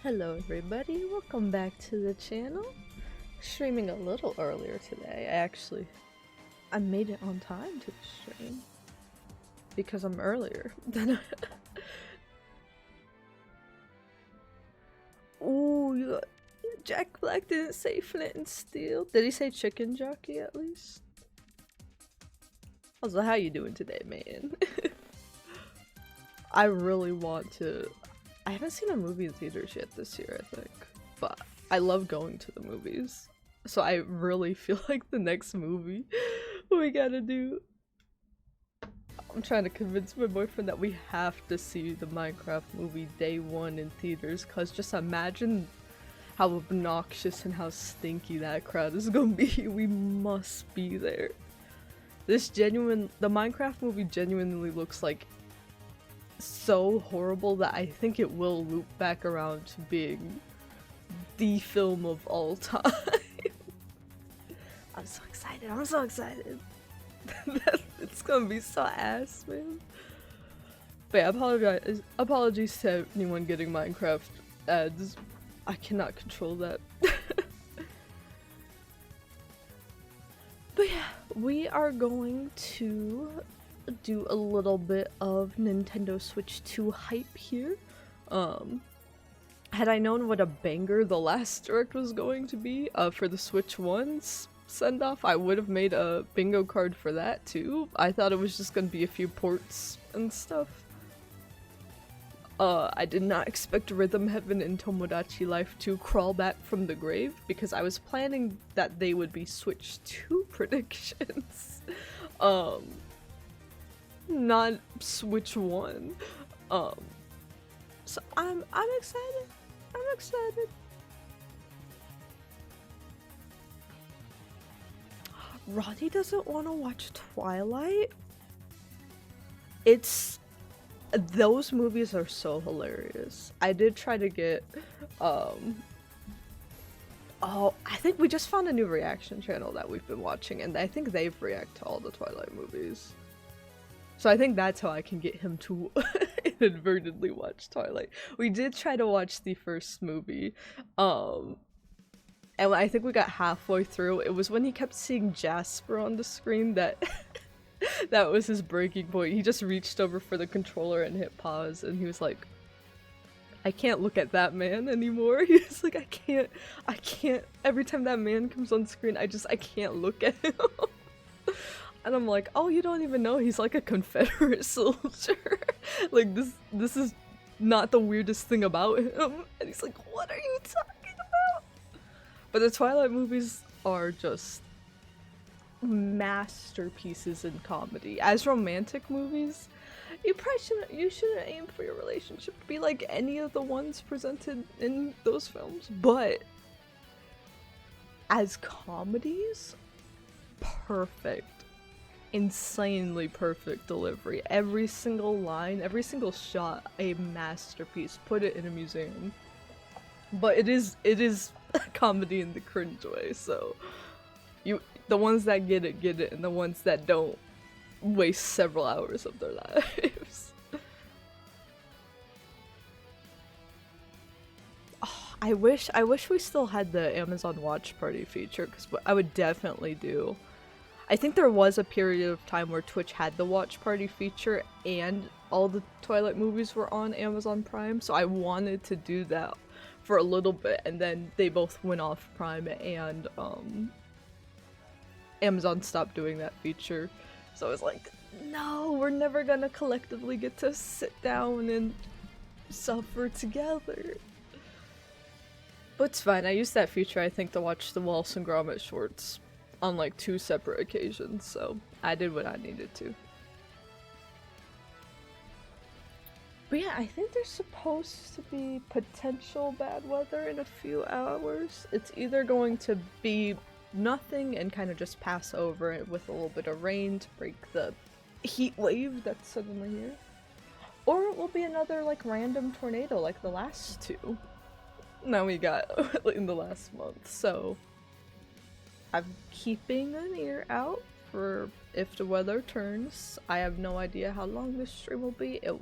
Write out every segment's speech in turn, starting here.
Hello everybody, welcome back to the channel. Streaming a little earlier today. I made it on time to the stream because I'm earlier than Ooh, Jack Black didn't say Flint and Steel. Did he say chicken jockey at least? I was like, how you doing today, man? I really want to. I haven't seen a movie in theaters yet this year, I think. But I love going to the movies. So I really feel like the next movie we gotta do. I'm trying to convince my boyfriend that we have to see the Minecraft movie day one in theaters, cause just imagine how obnoxious and how stinky that crowd is gonna be. We must be there. The Minecraft movie genuinely looks like so horrible that I think it will loop back around to being the film of all time. I'm so excited, I'm so excited. It's gonna be so ass, man. But yeah, apologies to anyone getting Minecraft ads. I cannot control that. But yeah, we are going to do a little bit of Nintendo Switch 2 hype here. Had I known what a banger the last Direct was going to be for the Switch 1's send-off, I would have made a bingo card for that too. I thought it was just gonna be a few ports and stuff. I did not expect Rhythm Heaven and Tomodachi Life to crawl back from the grave because I was planning that they would be Switch 2 predictions. Not Switch 1. So I'm excited. I'm excited. Roddy doesn't want to watch Twilight. Those movies are so hilarious. I did try to get, oh, I think we just found a new reaction channel that we've been watching, and I think they've react to all the Twilight movies. So I think that's how I can get him to inadvertently watch Twilight. We did try to watch the first movie, and I think we got halfway through. It was when he kept seeing Jasper on the screen that that was his breaking point. He just reached over for the controller and hit pause, and he was like, I can't look at that man anymore. He was like, I can't, every time that man comes on screen, I can't look at him. And I'm like, oh, you don't even know he's like a Confederate soldier. Like, this is not the weirdest thing about him. And he's like, what are you talking about? But the Twilight movies are just masterpieces in comedy. As romantic movies, you shouldn't aim for your relationship to be like any of the ones presented in those films. But as comedies, perfect. Insanely perfect delivery. Every single line, every single shot, a masterpiece. Put it in a museum. But it is a comedy in the cringe way, so the ones that get it, and the ones that don't waste several hours of their lives. Oh, I wish we still had the Amazon Watch Party feature, because I would definitely do. I think there was a period of time where Twitch had the Watch Party feature and all the Twilight movies were on Amazon Prime, so I wanted to do that for a little bit, and then they both went off Prime and Amazon stopped doing that feature. So I was like, no, we're never gonna collectively get to sit down and suffer together. But it's fine, I used that feature, I think, to watch the Wallace and Gromit shorts on like 2 separate occasions, so I did what I needed to. But yeah, I think there's supposed to be potential bad weather in a few hours. It's either going to be nothing and kind of just pass over it with a little bit of rain to break the heat wave that's suddenly here, or it will be another like random tornado like the last 2 that we got in the last month. So I'm keeping an ear out for if the weather turns. I have no idea how long this stream will be. It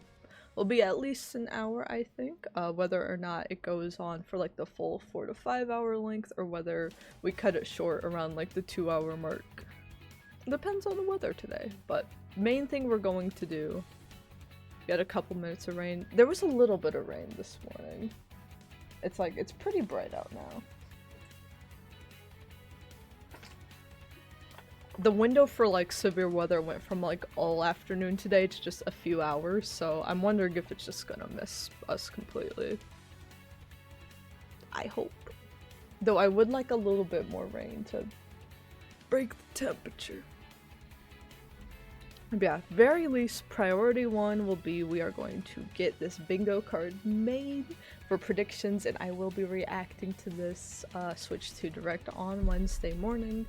will be at least an hour, I think. Whether or not it goes on for like the full 4 to 5 hour length, or whether we cut it short around like the 2-hour mark. Depends on the weather today, but main thing we're going to do, get a couple minutes of rain. There was a little bit of rain this morning. It's pretty bright out now. The window for like severe weather went from like all afternoon today to just a few hours, so I'm wondering if it's just gonna miss us completely. I hope. Though I would like a little bit more rain to break the temperature. But yeah, very least priority one will be we are going to get this bingo card made for predictions, and I will be reacting to this switch to direct on Wednesday morning.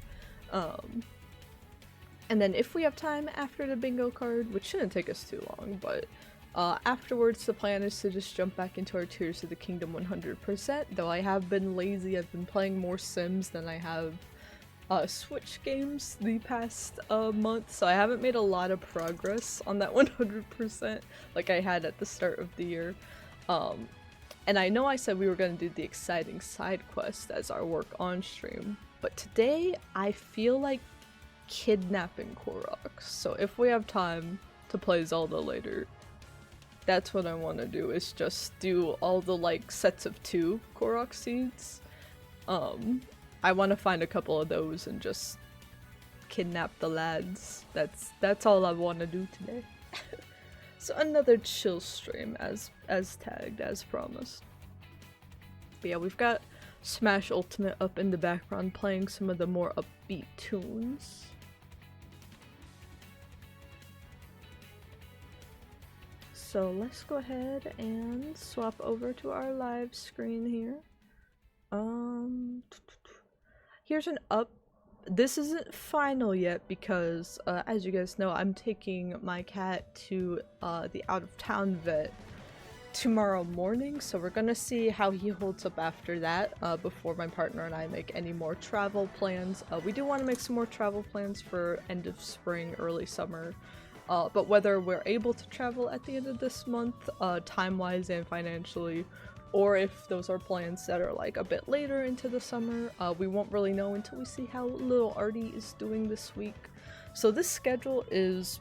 And then if we have time after the bingo card, which shouldn't take us too long, but afterwards the plan is to just jump back into our Tears of the Kingdom 100%, though I have been lazy. I've been playing more Sims than I have Switch games the past month, so I haven't made a lot of progress on that 100% like I had at the start of the year. And I know I said we were going to do the exciting side quest as our work on stream, but today I feel like kidnapping Koroks. So if we have time to play Zelda later, that's what I want to do, is just do all the like sets of 2 Korok seeds. I want to find a couple of those and just kidnap the lads. That's all I want to do today. So another chill stream as tagged, as promised. But yeah, we've got Smash Ultimate up in the background playing some of the more upbeat tunes. So let's go ahead and swap over to our live screen here. Here's an this isn't final yet because, as you guys know, I'm taking my cat to the out-of-town vet tomorrow morning, so we're gonna see how he holds up after that before my partner and I make any more travel plans. We do want to make some more travel plans for end of spring, early summer, but whether we're able to travel at the end of this month, time-wise and financially, or if those are plans that are like a bit later into the summer, we won't really know until we see how little Artie is doing this week. So this schedule is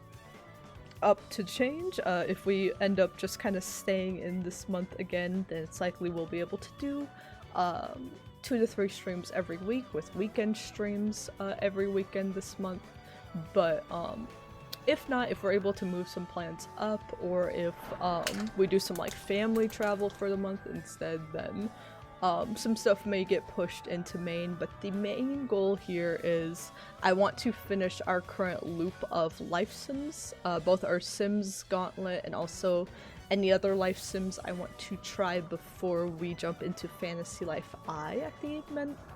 up to change. If we end up just kind of staying in this month again, then it's likely we'll be able to do 2 to 3 streams every week, with weekend streams every weekend this month. But if not, if we're able to move some plans up, or if we do some like family travel for the month instead, then some stuff may get pushed into main. But the main goal here is I want to finish our current loop of life sims, both our Sims Gauntlet and also any other life sims I want to try before we jump into Fantasy Life I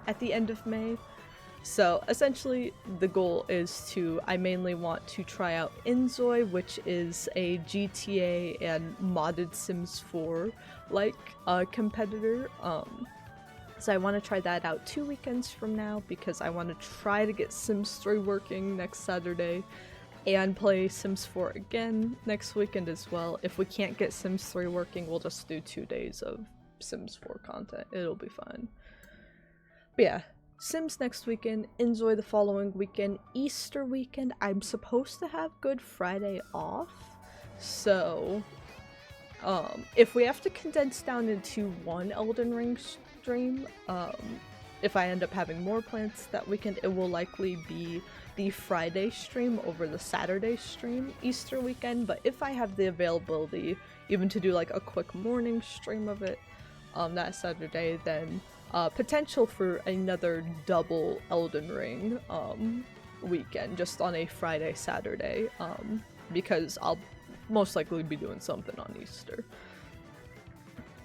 at the end of May. So essentially the goal is I mainly want to try out Inzoi, which is a GTA and modded Sims 4 like competitor. So I want to try that out 2 weekends from now, because I want to try to get Sims 3 working next Saturday and play Sims 4 again next weekend as well. If we can't get Sims 3 working, we'll just do 2 days of Sims 4 content. It'll be fine. But yeah, Sims next weekend, Inzoi the following weekend, Easter weekend. I'm supposed to have Good Friday off, so if we have to condense down into 1 Elden Ring stream, if I end up having more plans that weekend, it will likely be the Friday stream over the Saturday stream Easter weekend. But if I have the availability even to do like a quick morning stream of it that Saturday, then potential for another double Elden Ring weekend just on a Friday, Saturday, because I'll most likely be doing something on Easter.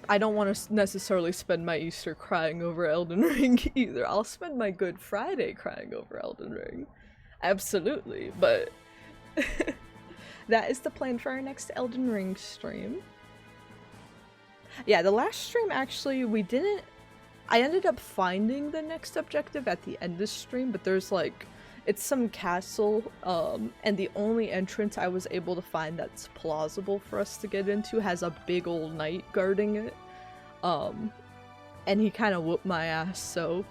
I don't want to necessarily spend my Easter crying over Elden Ring either. I'll spend my Good Friday crying over Elden Ring. Absolutely, but that is the plan for our next Elden Ring stream. Yeah, the last stream actually I ended up finding the next objective at the end of the stream, but there's like It's some castle, and the only entrance I was able to find that's plausible for us to get into has a big old knight guarding it. And he kind of whooped my ass, so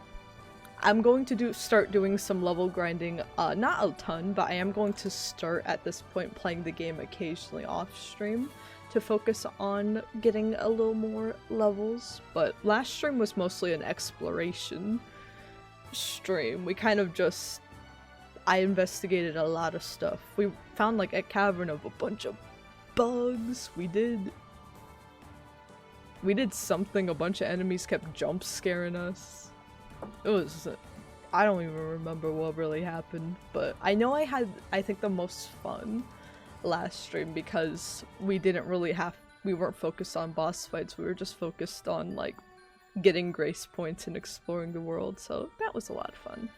I'm going to start doing some level grinding, not a ton, but I am going to start at this point playing the game occasionally off stream to focus on getting a little more levels. But last stream was mostly an exploration stream. We kind of just, I investigated a lot of stuff. We found like a cavern of a bunch of bugs. We did something, a bunch of enemies kept jump scaring us. It was, I don't even remember what really happened, but I know I had, I think, the most fun last stream because we weren't focused on boss fights, we were just focused on like getting grace points and exploring the world, so that was a lot of fun.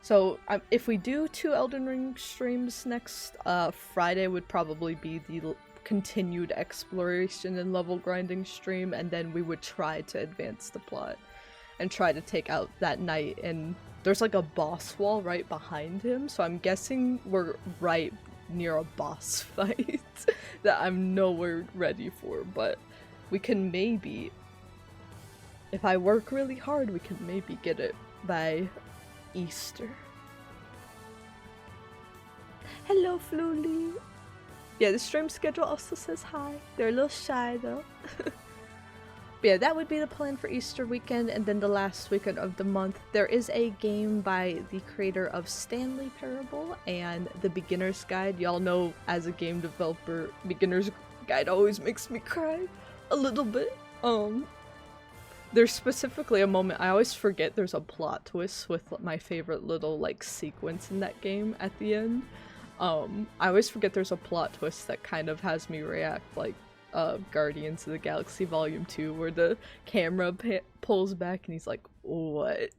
So if we do 2 Elden Ring streams next, Friday would probably be the continued exploration and level grinding stream, and then we would try to advance the plot and try to take out that knight. And there's like a boss wall right behind him, so I'm guessing we're right near a boss fight that I'm nowhere ready for, but we can maybe, if I work really hard, we can maybe get it by Easter. Hello, Fluli! Yeah, the stream schedule also says hi. They're a little shy though. But yeah, that would be the plan for Easter weekend, and then the last weekend of the month, there is a game by the creator of Stanley Parable and The Beginner's Guide. Y'all know, as a game developer, Beginner's Guide always makes me cry a little bit. There's specifically a moment, I always forget there's a plot twist with my favorite little like sequence in that game at the end. I always forget there's a plot twist that kind of has me react like Guardians of the Galaxy Volume 2, where the camera pulls back and he's like, what?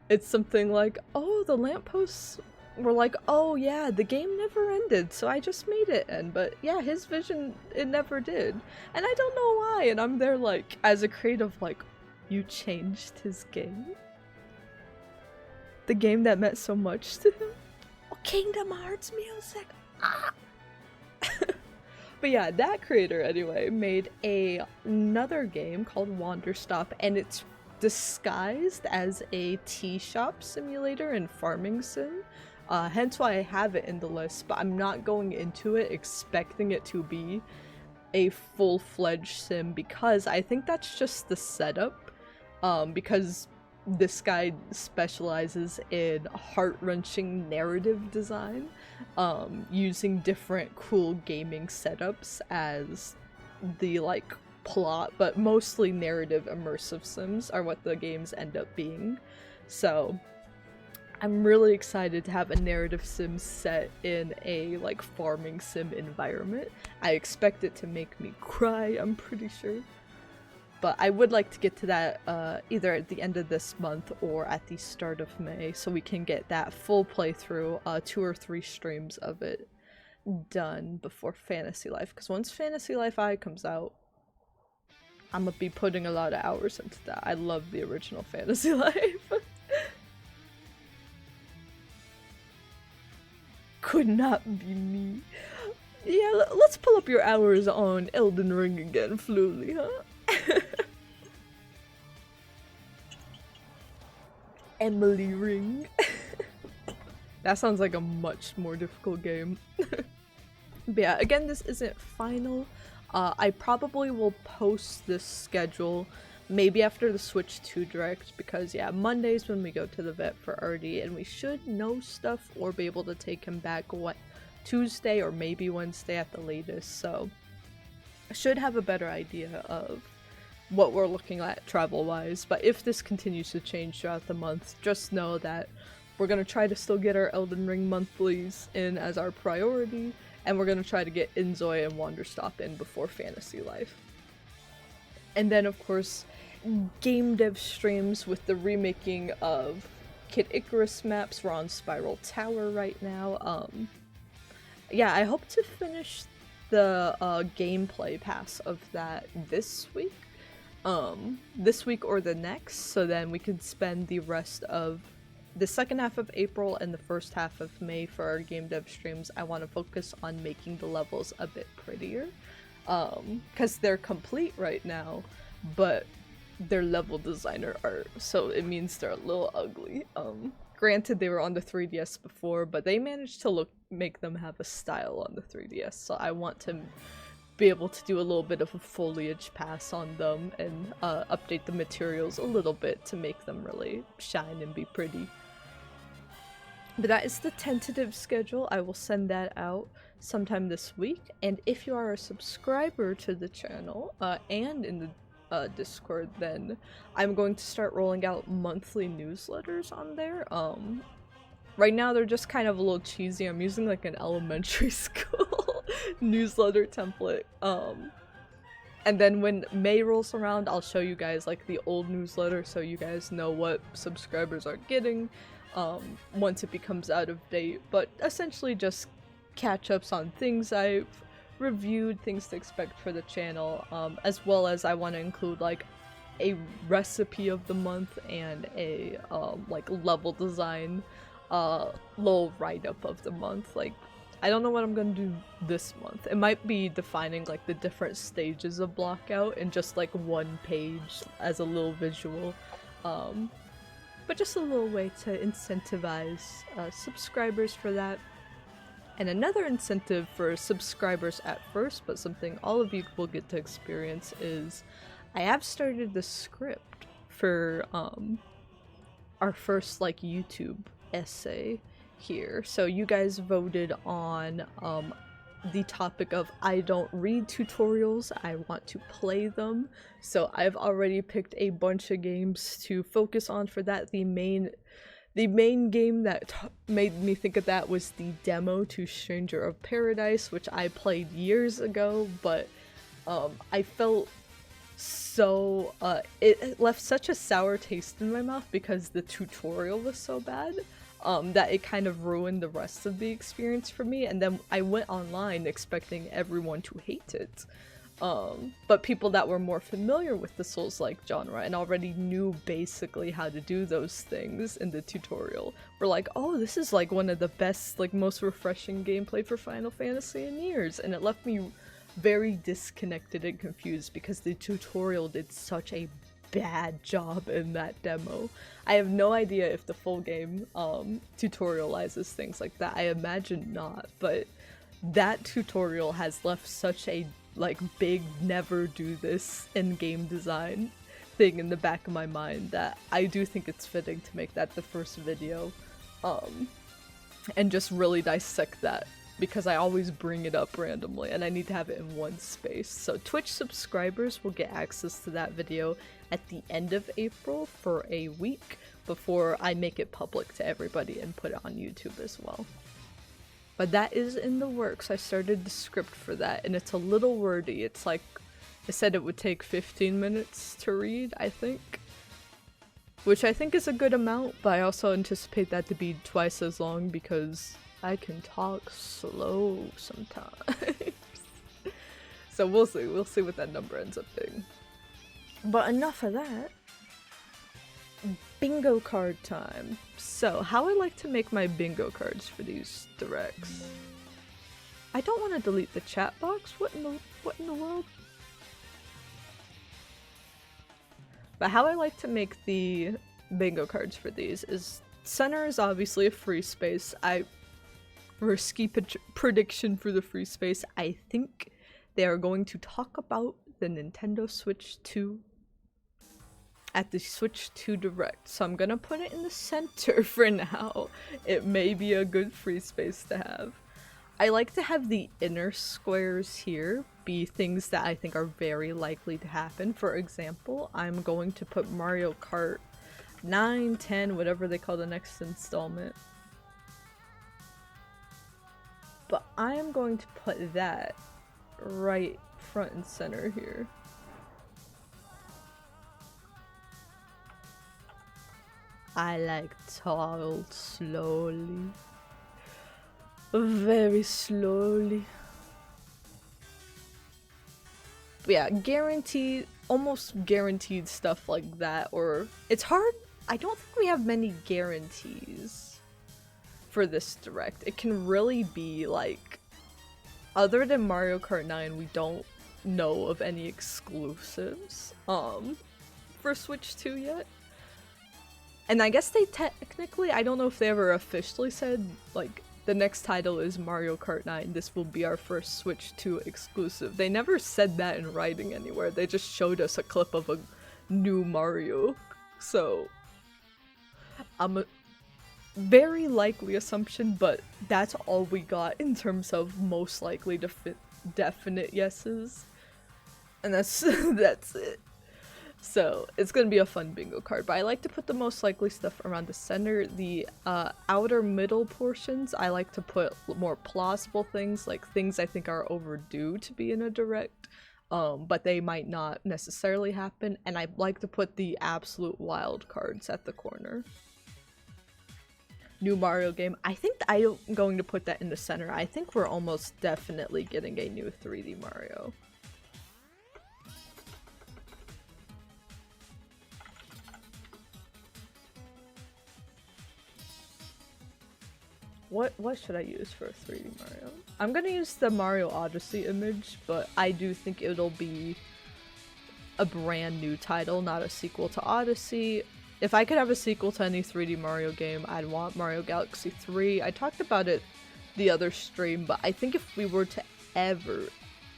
It's something like, oh, the lampposts were like, oh yeah, the game never ended, so I just made it end. But yeah, his vision, it never did. And I don't know why, and I'm there like, as a creative, like, you changed his game? The game that meant so much to him? Oh, Kingdom Hearts music! Ah! But yeah, that creator anyway made another game called Wanderstop, and it's disguised as a tea shop simulator and farming sim. Hence why I have it in the list, but I'm not going into it expecting it to be a full-fledged sim, because I think that's just the setup. Because this guy specializes in heart-wrenching narrative design, using different cool gaming setups as the like plot, but mostly narrative immersive sims are what the games end up being. So I'm really excited to have a narrative sim set in a like farming sim environment. I expect it to make me cry, I'm pretty sure. But I would like to get to that either at the end of this month or at the start of May, so we can get that full playthrough, 2 or 3 streams of it done before Fantasy Life. Because once Fantasy Life I comes out, I'm gonna be putting a lot of hours into that. I love the original Fantasy Life. Could not be me. Yeah, let's pull up your hours on Elden Ring again, Fluli, huh? Emily Ring. That sounds like a much more difficult game. But yeah, again, this isn't final. I probably will post this schedule maybe after the Switch 2 Direct, because yeah, Monday's when we go to the vet for Artie, and we should know stuff or be able to take him back Tuesday or maybe Wednesday at the latest, so I should have a better idea of what we're looking at travel-wise. But if this continues to change throughout the month, just know that we're gonna try to still get our Elden Ring monthlies in as our priority, and we're gonna try to get Inzoi and Wanderstop in before Fantasy Life. And then, of course, game dev streams with the remaking of Kid Icarus maps. We're on Spiral Tower right now. Yeah, I hope to finish the gameplay pass of that this week. this week or the next, so then we can spend the rest of the second half of April and the first half of May for our game dev streams. I want to focus on making the levels a bit prettier, because they're complete right now, but they're level designer art, so it means they're a little ugly. Granted, they were on the 3DS before, but they managed to make them have a style on the 3DS, so I want to be able to do a little bit of a foliage pass on them and update the materials a little bit to make them really shine and be pretty. But that is the tentative schedule. I will send that out sometime this week, and if you are a subscriber to the channel and in the Discord, then I'm going to start rolling out monthly newsletters on there. Right now they're just kind of a little cheesy. I'm using like an elementary school newsletter template. And then when May rolls around, I'll show you guys like the old newsletter so you guys know what subscribers are getting once it becomes out of date. But essentially just catch-ups on things I've reviewed, things to expect for the channel, as well as I want to include like a recipe of the month and a like level design little write-up of the month. Like, I don't know what I'm gonna do this month. It might be defining like the different stages of Blockout in just like one page as a little visual, but just a little way to incentivize subscribers for that. And another incentive for subscribers at first, but something all of you will get to experience, is I have started the script for our first like YouTube essay here. So you guys voted on the topic of I don't read tutorials, I want to play them. So I've already picked a bunch of games to focus on for that. The main game that made me think of that was the demo to Stranger of Paradise, which I played years ago, but I felt so it left such a sour taste in my mouth because the tutorial was so bad that it kind of ruined the rest of the experience for me. And then I went online expecting everyone to hate it, but people that were more familiar with the Souls-like genre and already knew basically how to do those things in the tutorial were like, oh, this is like one of the best, like most refreshing gameplay for Final Fantasy in years. And it left me very disconnected and confused because the tutorial did such a bad job in that demo. I have no idea if the full game tutorializes things like that. I imagine not, but that tutorial has left such a like big never do this in game design thing in the back of my mind that I do think it's fitting to make that the first video and just really dissect that, because I always bring it up randomly and I need to have it in one space. So Twitch subscribers will get access to that video at the end of April for a week before I make it public to everybody and put it on YouTube as well. But that is in the works. I started the script for that and it's a little wordy. It's like, I said it would take 15 minutes to read, I think. Which I think is a good amount, but I also anticipate that to be twice as long because I can talk slow sometimes. So we'll see what that number ends up being. But enough of that. Bingo card time. So, how I like to make my bingo cards for these directs. I don't want to delete the chat box. What in the world? But how I like to make the bingo cards for these is center is obviously a free space. Risky prediction for the free space. I think they are going to talk about the Nintendo Switch 2 at the Switch 2 Direct. So I'm gonna put it in the center for now. It may be a good free space to have. I like to have the inner squares here be things that I think are very likely to happen. For example, I'm going to put Mario Kart 9, 10, whatever they call the next installment. But I am going to put that right front and center here. I like toggle slowly. Very slowly. But yeah, guaranteed almost guaranteed stuff like that, or it's hard. I don't think we have many guarantees for this direct. It can really be like, other than Mario Kart 9, we don't know of any exclusives for Switch 2 yet. And I guess they technically, I don't know if they ever officially said, like, the next title is Mario Kart 9, this will be our first Switch 2 exclusive. They never said that in writing anywhere, they just showed us a clip of a new Mario. So, I'm a very likely assumption, but that's all we got in terms of most likely definite yeses. And that's that's it. So it's gonna be a fun bingo card, but I like to put the most likely stuff around the center. The outer middle portions, I like to put more plausible things, like things I think are overdue to be in a direct, but they might not necessarily happen. And I like to put the absolute wild cards at the corner. New Mario game, I think I'm going to put that in the center. I think we're almost definitely getting a new 3D Mario. What should I use for a 3D Mario? I'm gonna use the Mario Odyssey image, but I do think it'll be a brand new title, not a sequel to Odyssey. If I could have a sequel to any 3D Mario game, I'd want Mario Galaxy 3. I talked about it the other stream, but I think if we were to ever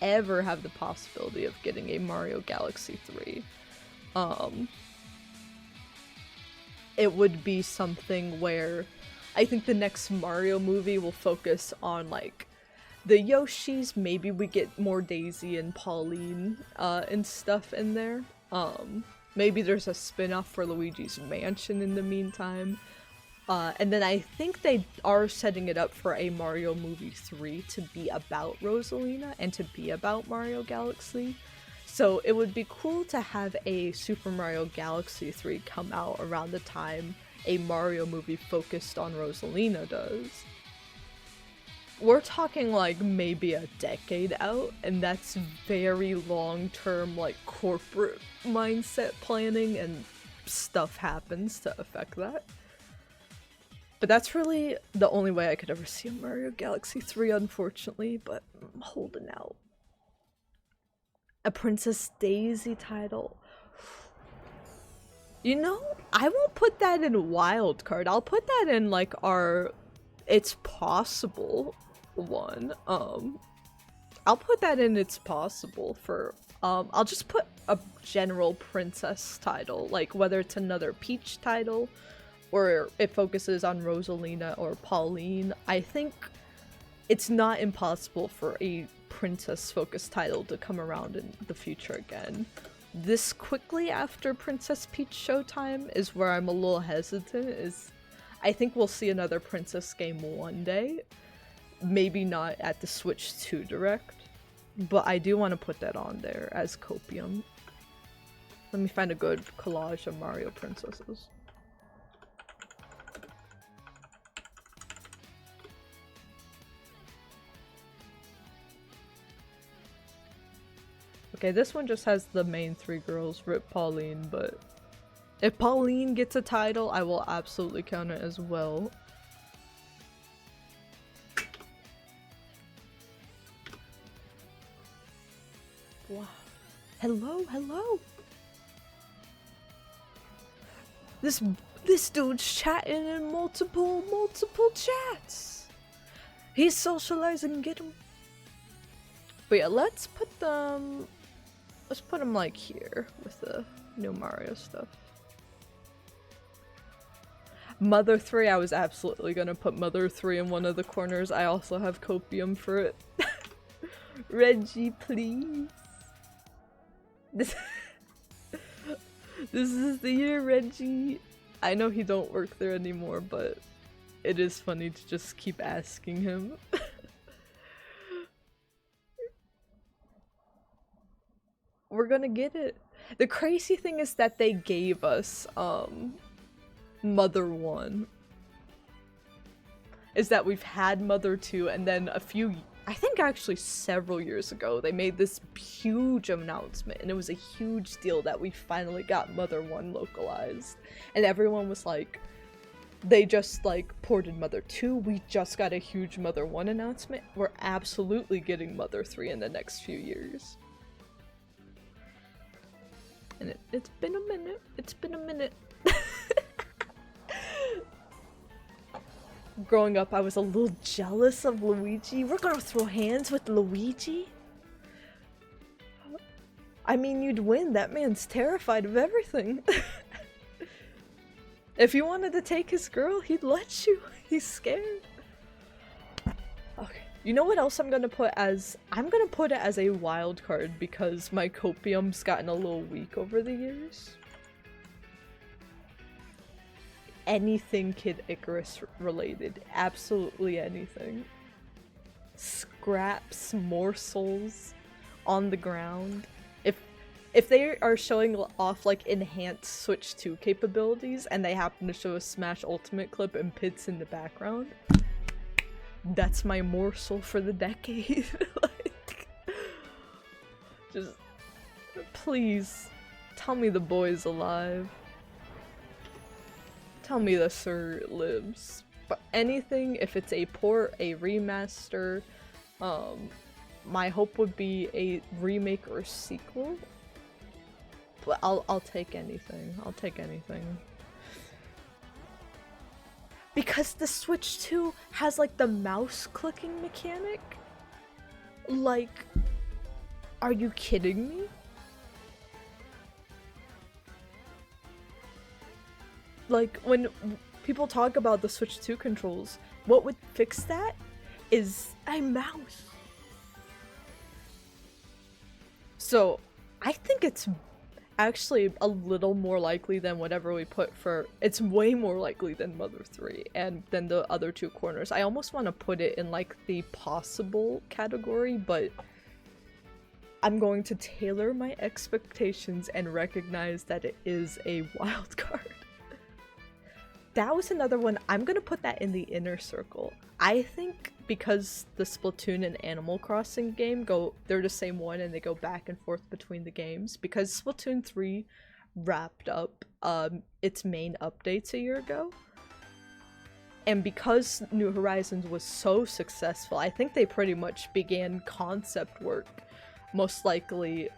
have the possibility of getting a Mario Galaxy 3, it would be something where I think the next Mario movie will focus on, like, the Yoshis. Maybe we get more Daisy and Pauline and stuff in there. Maybe there's a spin-off for Luigi's Mansion in the meantime. And then I think they are setting it up for a Mario movie 3 to be about Rosalina and to be about Mario Galaxy. So it would be cool to have a Super Mario Galaxy 3 come out around the time a Mario movie focused on Rosalina does. We're talking like maybe a decade out, and that's very long-term, like, corporate mindset planning, and stuff happens to affect that. But that's really the only way I could ever see a Mario Galaxy 3, unfortunately, but I'm holding out. A Princess Daisy title. You know, I won't put that in wildcard. I'll put that in, like, our it's possible one. I'll put that in it's possible for, I'll just put a general princess title, like whether it's another Peach title or it focuses on Rosalina or Pauline. I think it's not impossible for a princess focused title to come around in the future again. This quickly after Princess Peach Showtime is where I'm a little hesitant. I think we'll see another princess game one day. Maybe not at the Switch 2 Direct, but I do want to put that on there as copium. Let me find a good collage of Mario princesses. Okay, this one just has the main three girls, rip Pauline, but if Pauline gets a title, I will absolutely count it as well. Wow. Hello, hello! This dude's chatting in multiple chats! He's socializing, get him! But yeah, let's put them like here with the new Mario stuff. Mother 3, I was absolutely gonna put Mother 3 in one of the corners. I also have copium for it. Reggie, please. This is the year, Reggie. I know he don't work there anymore, but it is funny to just keep asking him. We're gonna get it. The crazy thing is that they gave us Mother 1. Is that we've had Mother 2, and then I think actually several years ago, they made this huge announcement, and it was a huge deal that we finally got Mother 1 localized. And everyone was like, they just like ported Mother 2, we just got a huge Mother 1 announcement, we're absolutely getting Mother 3 in the next few years. And it's been a minute, it's been a minute. Growing up, I was a little jealous of Luigi. We're gonna throw hands with Luigi? I mean, you'd win. That man's terrified of everything. If you wanted to take his girl, he'd let you. He's scared. Okay. You know what else I'm gonna put as? I'm gonna put it as a wild card because my copium's gotten a little weak over the years. Anything Kid Icarus related. Absolutely anything. Scraps, morsels on the ground. If they are showing off like enhanced Switch 2 capabilities and they happen to show a Smash Ultimate clip and Pit's in the background, that's my morsel for the decade. Like, just please tell me the boy's alive. Tell me the sir lives. But anything, if it's a port, a remaster, my hope would be a remake or sequel. But I'll take anything. I'll take anything. Because the Switch 2 has like the mouse clicking mechanic? Like, are you kidding me? Like, when people talk about the Switch 2 controls, what would fix that is a mouse. So, I think it's actually a little more likely than whatever we put for... It's way more likely than Mother 3 and than the other two corners. I almost want to put it in, like, the possible category, but I'm going to tailor my expectations and recognize that it is a wild card. That was another one. I'm gonna put that in the inner circle. I think because the Splatoon and Animal Crossing game they're the same one and they go back and forth between the games, because Splatoon 3 wrapped up its main updates a year ago. And because New Horizons was so successful, I think they pretty much began concept work, most likely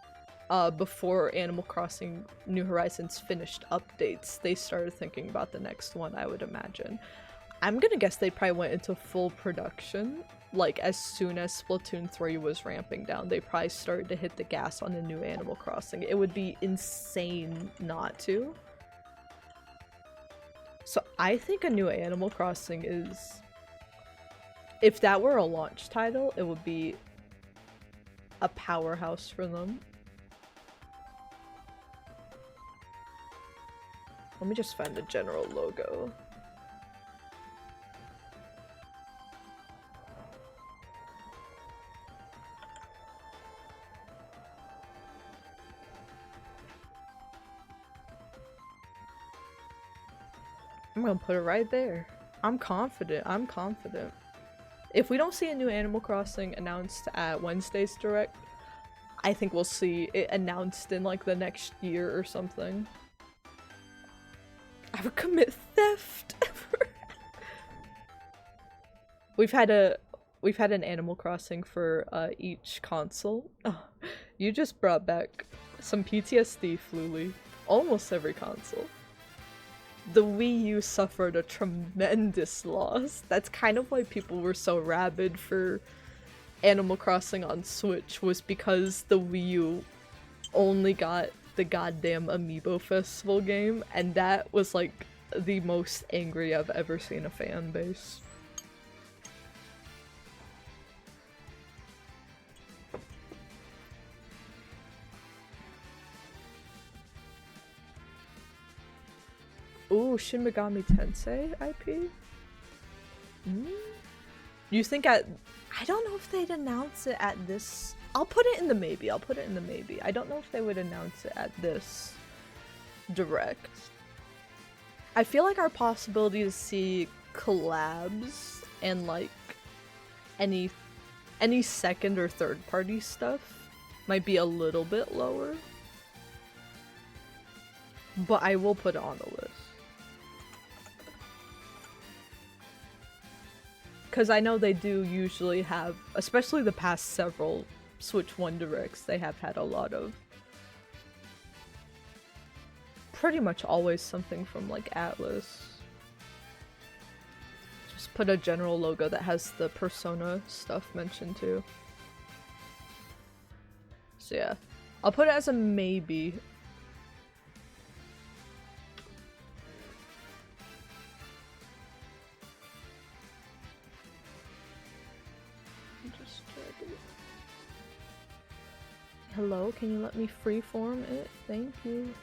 before Animal Crossing New Horizons finished updates. They started thinking about the next one, I would imagine. I'm gonna guess they probably went into full production, like, as soon as Splatoon 3 was ramping down. They probably started to hit the gas on a new Animal Crossing. It would be insane not to. So I think a new Animal Crossing is... If that were a launch title, it would be a powerhouse for them. Let me just find the general logo. I'm gonna put it right there. I'm confident. I'm confident. If we don't see a new Animal Crossing announced at Wednesday's Direct, I think we'll see it announced in like the next year or something. I would commit theft. We've had an Animal Crossing for each console. Oh, you just brought back some PTSD, Fluli. Almost every console. The Wii U suffered a tremendous loss. That's kind of why people were so rabid for Animal Crossing on Switch, was because the Wii U only got the goddamn Amiibo Festival game, and that was like the most angry I've ever seen a fan base. Ooh, Shin Megami Tensei IP? You think I don't know if they'd announce it at this... I'll put it in the maybe. I'll put it in the maybe. I don't know if they would announce it at this Direct. I feel like our possibility to see collabs and like any Any second or third party stuff might be a little bit lower. But I will put it on the list. Because I know they do usually have, especially the past several Switch 1 Directs, they have had a lot of pretty much always something from like Atlas. Just put a general logo that has the Persona stuff mentioned too. So yeah, I'll put it as a maybe. Hello, can you let me freeform it? Thank you.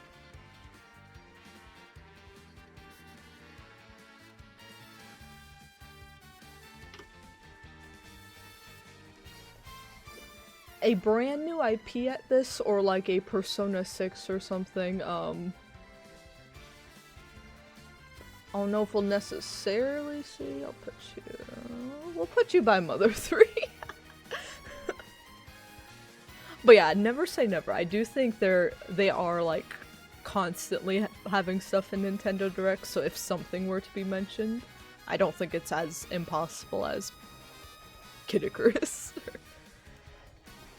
A brand new IP at this, or like a Persona 6 or something, I don't know if we'll necessarily see. I'll put you... we'll put you by Mother 3. But yeah, never say never. I do think they are like constantly having stuff in Nintendo Direct, so if something were to be mentioned, I don't think it's as impossible as Kid Icarus.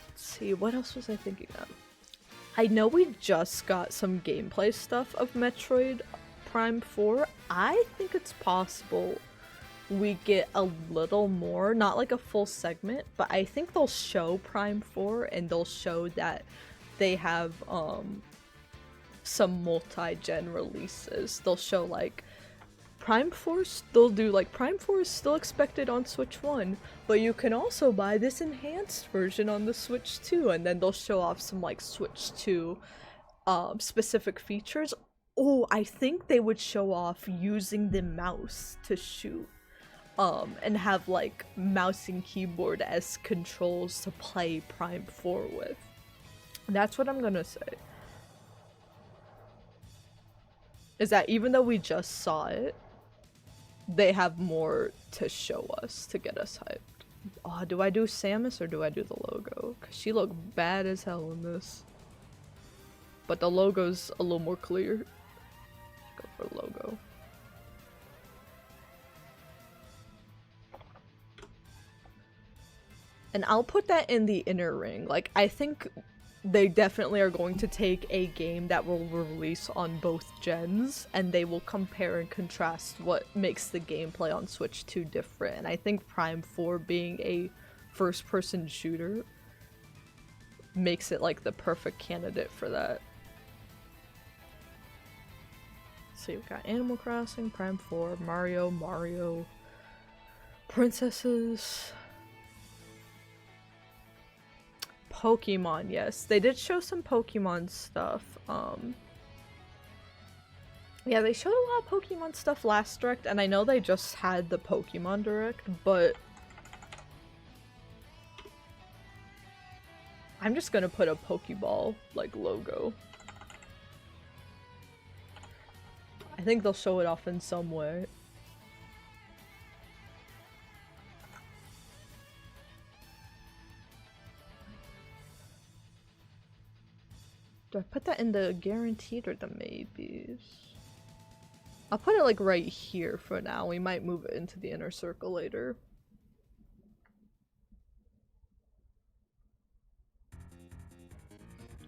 Let's see, what else was I thinking of? I know we just got some gameplay stuff of Metroid Prime 4. I think it's possible we get a little more, not like a full segment, but I think they'll show Prime 4 and they'll show that they have some multi-gen releases. They'll show like Prime 4, they'll do like Prime 4 is still expected on Switch 1, but you can also buy this enhanced version on the Switch 2, and then they'll show off some like Switch 2 specific features. Oh, I think they would show off using the mouse to shoot. And have like mouse and keyboard as controls to play Prime 4 with. That's what I'm gonna say. Is that even though we just saw it, they have more to show us to get us hyped. Oh, do I do Samus or do I do the logo? Cause she looked bad as hell in this. But the logo's a little more clear. Go for logo. And I'll put that in the inner ring. Like, I think they definitely are going to take a game that will release on both gens, and they will compare and contrast what makes the gameplay on Switch 2 different. And I think Prime 4 being a first-person shooter makes it, like, the perfect candidate for that. So we've got Animal Crossing, Prime 4, Mario, Princesses... Pokemon, yes. They did show some Pokemon stuff. Yeah, they showed a lot of Pokemon stuff last Direct, and I know they just had the Pokemon Direct, but I'm just gonna put a Pokeball, like, logo. I think they'll show it off in some way. Do I put that in the guaranteed or the maybes? I'll put it like right here for now. We might move it into the inner circle later.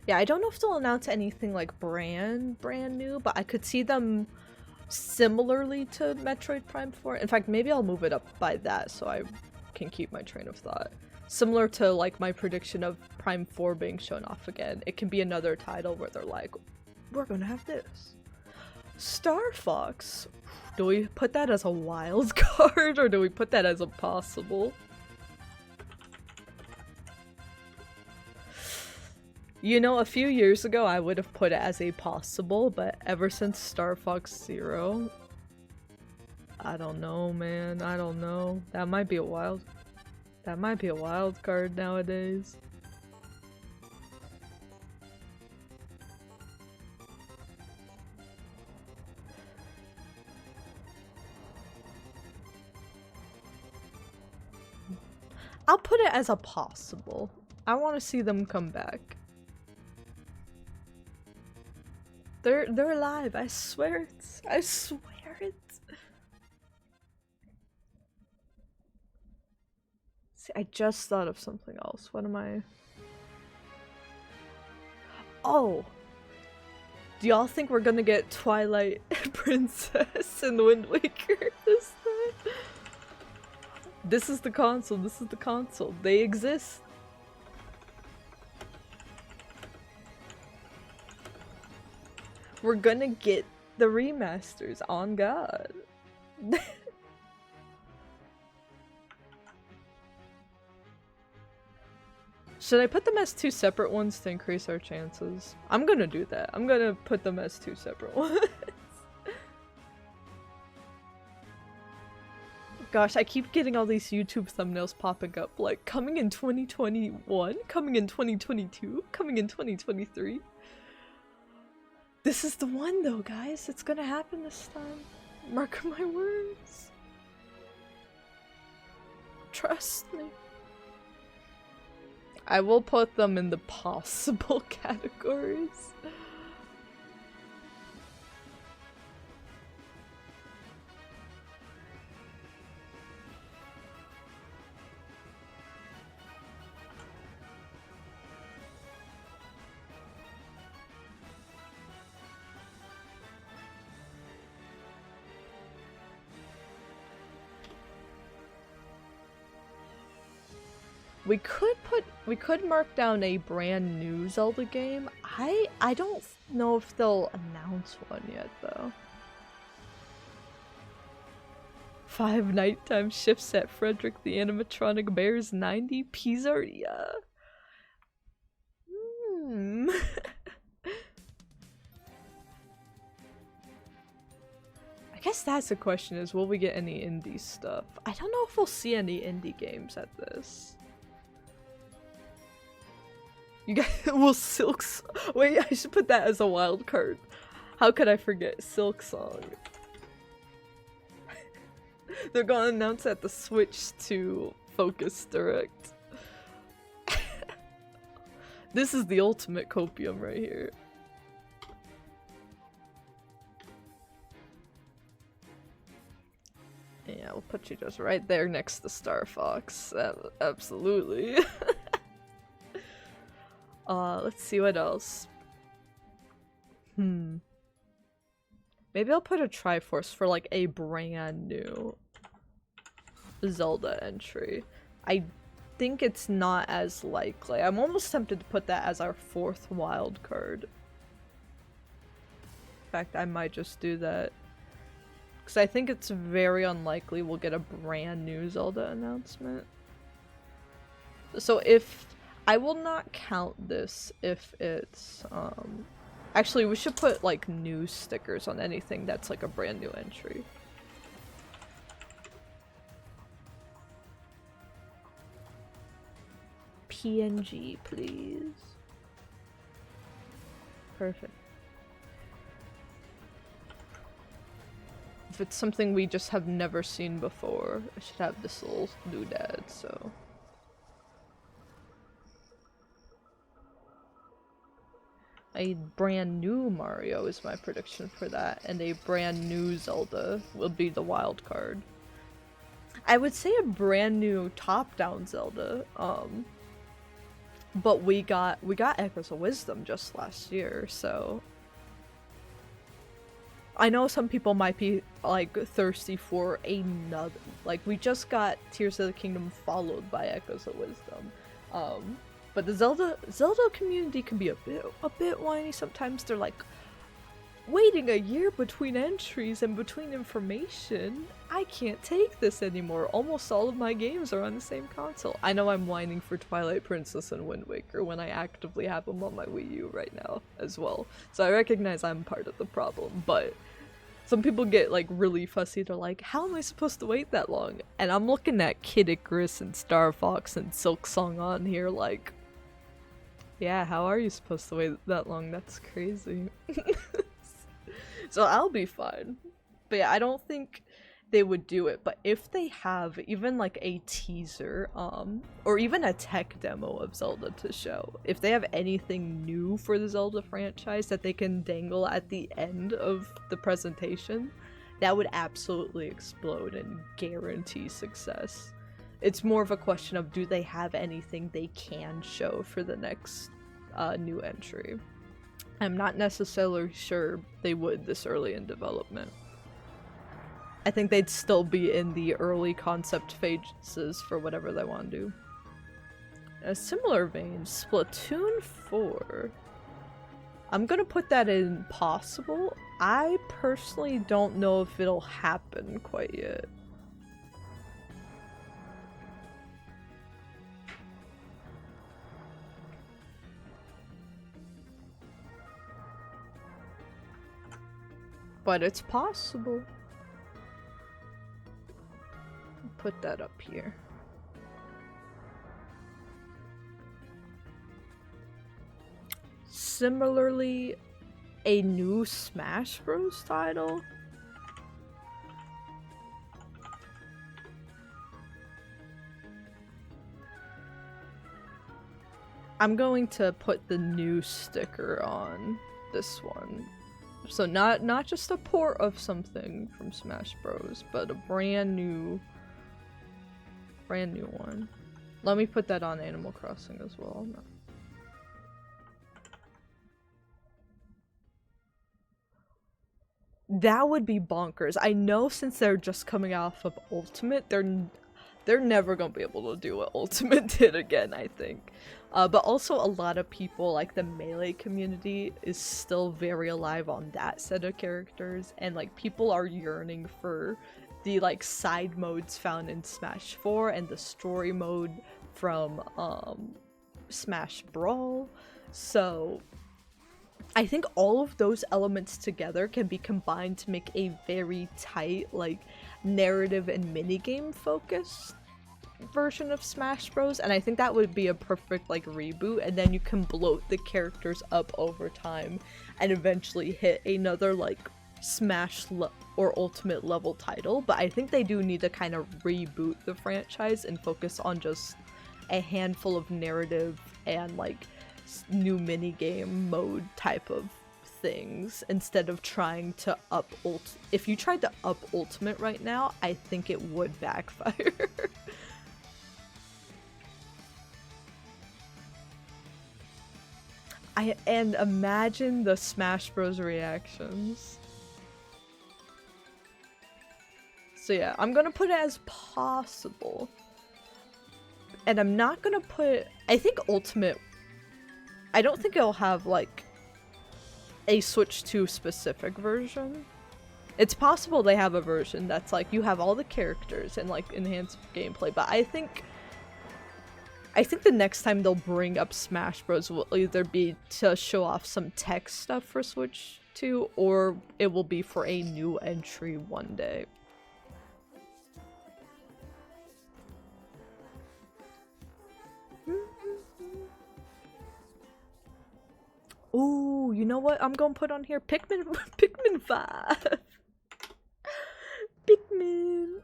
Yeah, I don't know if they'll announce anything like brand new, but I could see them similarly to Metroid Prime 4. In fact, maybe I'll move it up by that so I can keep my train of thought. Similar to like my prediction of Prime 4 being shown off again. It can be another title where they're like, we're gonna have this. Star Fox. Do we put that as a wild card or do we put that as a possible? You know, a few years ago I would have put it as a possible, but ever since Star Fox Zero, I don't know, man. I don't know. That might be a wild card nowadays. I'll put it as a possible. I want to see them come back. They're alive. I swear it. I swear it. See, I just thought of something else. What am I? Oh. Do y'all think we're gonna get Twilight Princess and Wind Waker this time? This is the console. This is the console. They exist. We're gonna get the remasters, on God. Should I put them as 2 separate ones to increase our chances? I'm gonna do that. I'm gonna put them as 2 separate ones. Gosh, I keep getting all these YouTube thumbnails popping up, like, coming in 2021, coming in 2022, coming in 2023. This is the one though, guys. It's gonna happen this time. Mark my words. Trust me. I will put them in the possible categories. We could mark down a brand new Zelda game. I don't know if they'll announce one yet though. 5 nighttime shifts at Frederick the animatronic bears 90 pizzeria. I guess that's the question, is will we get any indie stuff? I don't know if we'll see any indie games at this. You guys will wait, I should put that as a wild card. How could I forget Silk Song? They're gonna announce at the Switch to Focus Direct. This is the ultimate copium right here. Yeah, we'll put you just right there next to Star Fox. Absolutely. Let's see what else. Maybe I'll put a Triforce for like a brand new Zelda entry. I think it's not as likely. I'm almost tempted to put that as our 4th wild card. In fact, I might just do that. Because I think it's very unlikely we'll get a brand new Zelda announcement. So if... I will not count this if it's, actually, we should put, like, news stickers on anything that's, like, a brand new entry. PNG, please. Perfect. If it's something we just have never seen before, I should have this little doodad, so... A brand new Mario is my prediction for that, and a brand new Zelda will be the wild card. I would say a brand new top-down Zelda, but we got Echoes of Wisdom just last year, so... I know some people might be, like, thirsty for another... Like, we just got Tears of the Kingdom followed by Echoes of Wisdom, but the Zelda community can be a bit whiny sometimes. They're like, waiting a year between entries and between information? I can't take this anymore. Almost all of my games are on the same console. I know I'm whining for Twilight Princess and Wind Waker when I actively have them on my Wii U right now as well. So I recognize I'm part of the problem, but some people get like really fussy. They're like, how am I supposed to wait that long? And I'm looking at Kid Icarus and Star Fox and Silk Song on here like, yeah, how are you supposed to wait that long? That's crazy. So I'll be fine. But yeah, I don't think they would do it, but if they have even like a teaser, or even a tech demo of Zelda to show, if they have anything new for the Zelda franchise that they can dangle at the end of the presentation, that would absolutely explode and guarantee success. It's more of a question of, do they have anything they can show for the next new entry? I'm not necessarily sure they would this early in development. I think they'd still be in the early concept phases for whatever they want to do. In a similar vein, Splatoon 4. I'm gonna put that in possible. I personally don't know if it'll happen quite yet. But it's possible. Put that up here. Similarly, a new Smash Bros. Title. I'm going to put the new sticker on this one. So not just a port of something from Smash Bros, but a brand new one. Let me put that on Animal Crossing as well. No. That would be bonkers. I know since they're just coming off of Ultimate, they're never gonna be able to do what Ultimate did again, I think. But also a lot of people, like the Melee community, is still very alive on that set of characters, and like people are yearning for the like side modes found in Smash 4 and the story mode from Smash Brawl. So I think all of those elements together can be combined to make a very tight, like, narrative and minigame focused version of Smash Bros. And I think that would be a perfect, like, reboot, and then you can bloat the characters up over time and eventually hit another, like, Smash or Ultimate level title. But I think they do need to kind of reboot the franchise and focus on just a handful of narrative and, like, new minigame mode type of things instead of trying to up if you tried to up Ultimate right now, I think it would backfire. And imagine the Smash Bros reactions. So yeah, I'm gonna put it as possible. And I'm not gonna put, I think Ultimate, I don't think it'll have, like, a Switch 2 specific version. It's possible they have a version that's, like, you have all the characters and, like, enhanced gameplay, but I think the next time they'll bring up Smash Bros. Will either be to show off some tech stuff for Switch 2, or it will be for a new entry one day. Ooh, you know what I'm gonna put on here? Pikmin 5! Pikmin!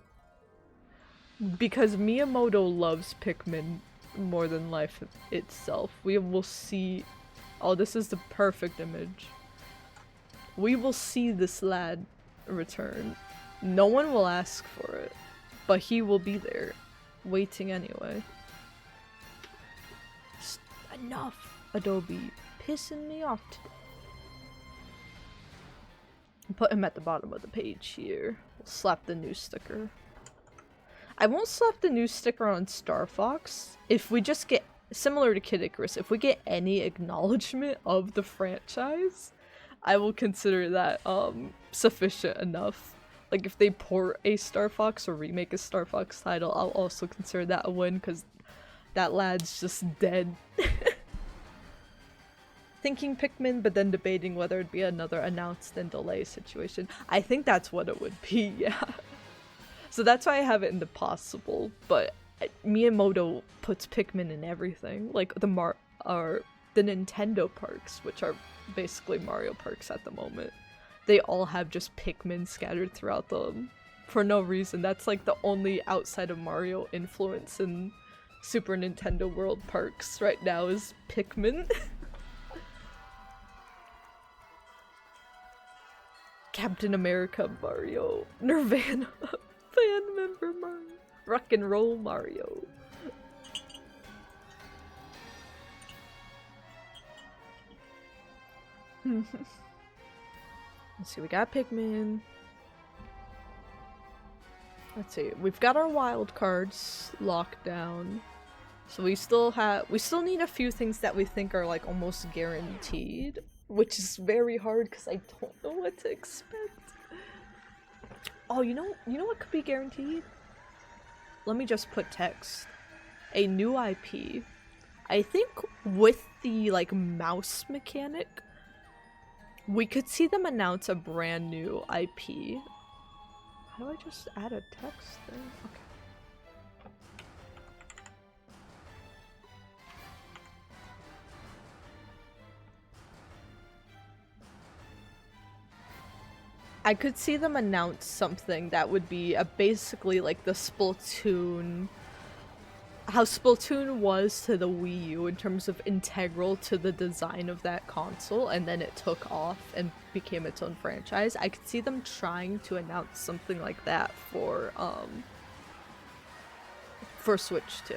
Because Miyamoto loves Pikmin more than life itself. We will see... Oh, this is the perfect image. We will see this lad return. No one will ask for it, but he will be there, waiting anyway. Just enough, Adobe. Pissing me off today. Put him at the bottom of the page here. We'll slap the new sticker. I won't slap the new sticker on Star Fox. If we just get, similar to Kid Icarus, if we get any acknowledgement of the franchise, I will consider that sufficient enough. Like if they port a Star Fox or remake a Star Fox title, I'll also consider that a win because that lad's just dead. Thinking Pikmin, but then debating whether it'd be another announced and delay situation. I think that's what it would be, yeah. So that's why I have it in the possible, but Miyamoto puts Pikmin in everything. Like the Nintendo parks, which are basically Mario parks at the moment. They all have just Pikmin scattered throughout them. for no reason. That's like the only outside of Mario influence in Super Nintendo World parks right now is Pikmin. Captain America Mario. Nirvana. Fan member Mario. Rock and roll Mario. Let's see, we got Pikmin. Let's see, we've got our wild cards locked down. So we still need a few things that we think are like almost guaranteed, which is very hard because I don't know what to expect. Oh, you know what could be guaranteed? Let me just put text. A new IP. I think with the like mouse mechanic, we could see them announce a brand new IP. How do I just add a text thing? Okay. I could see them announce something that would be basically like the Splatoon, how Splatoon was to the Wii U in terms of integral to the design of that console, and then it took off and became its own franchise. I could see them trying to announce something like that for Switch 2.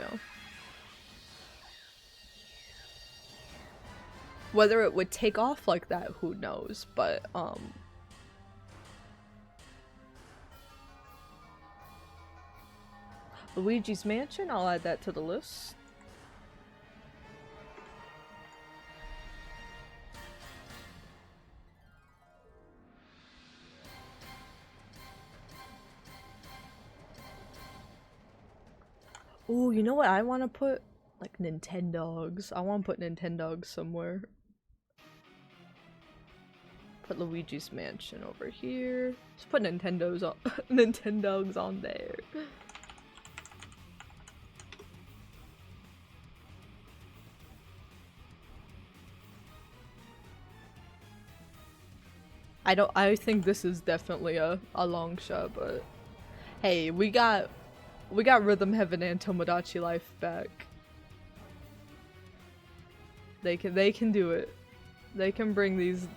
Whether it would take off like that, who knows, but Luigi's Mansion, I'll add that to the list. Ooh, you know what I want to put? Like Nintendogs. I want to put Nintendogs somewhere. Put Luigi's Mansion over here. Just put Nintendogs on there. I think this is definitely a long shot, but hey, we got Rhythm Heaven and Tomodachi Life back. They can do it. They can bring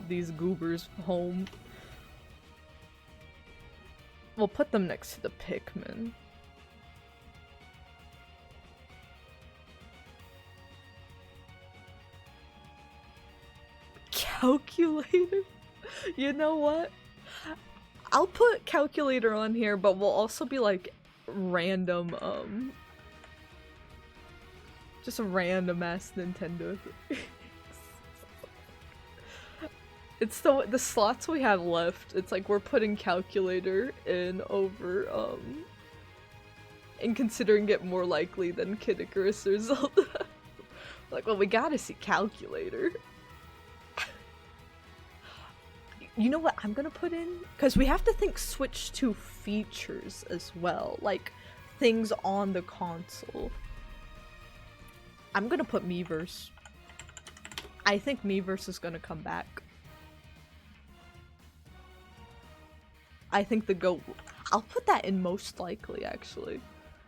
these goobers home. We'll put them next to the Pikmin. Calculator? You know what? I'll put calculator on here, but we'll also be like random, just a random ass Nintendo thing. It's the slots we have left. It's like we're putting calculator in over, and considering it more likely than Kid Icarus or Zelda. Like, well, we gotta see calculator. You know what I'm gonna put in? Because we have to think Switch 2 features as well. Like, things on the console. I'm gonna put Miiverse. I think Miiverse is gonna come back. I think I'll put that in most likely, actually.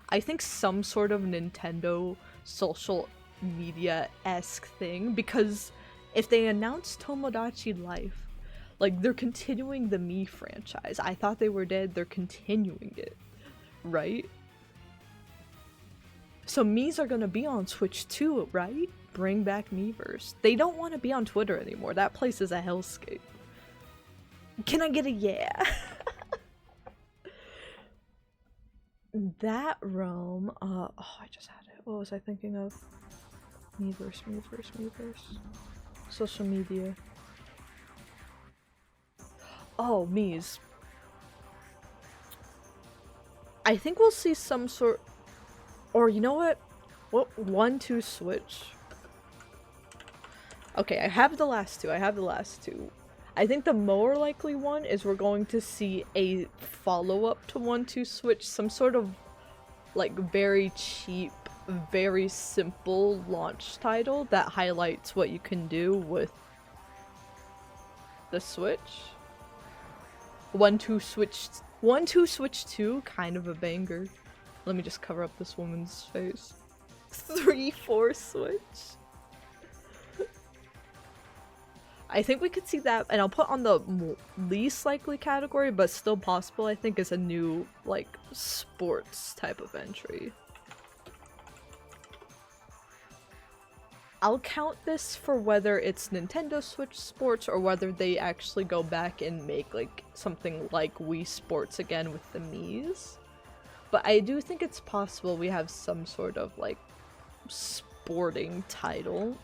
I think some sort of Nintendo social media-esque thing, because if they announce Tomodachi Life, like, they're continuing the Mii franchise. I thought they were dead, they're continuing it, right? So Mii's are gonna be on Switch too, right? Bring back Miiverse. They don't want to be on Twitter anymore. That place is a hellscape. Can I get a yeah? That realm, oh, I just had it. What was I thinking of? Miiverse. Social media. Oh, Mii's. I think we'll see some sort, or you know what? What 1-2 Switch? Okay, I have the last two. I think the more likely one is we're going to see a follow-up to 1-2 Switch, some sort of like very cheap, very simple launch title that highlights what you can do with the Switch. 1 2 Switch 2, kind of a banger. Let me just cover up this woman's face. 3 4 Switch. I think we could see that, and I'll put on the least likely category, but still possible, I think, is a new, like, sports type of entry. I'll count this for whether it's Nintendo Switch Sports or whether they actually go back and make, like, something like Wii Sports again with the Miis. But I do think it's possible we have some sort of, like, sporting title.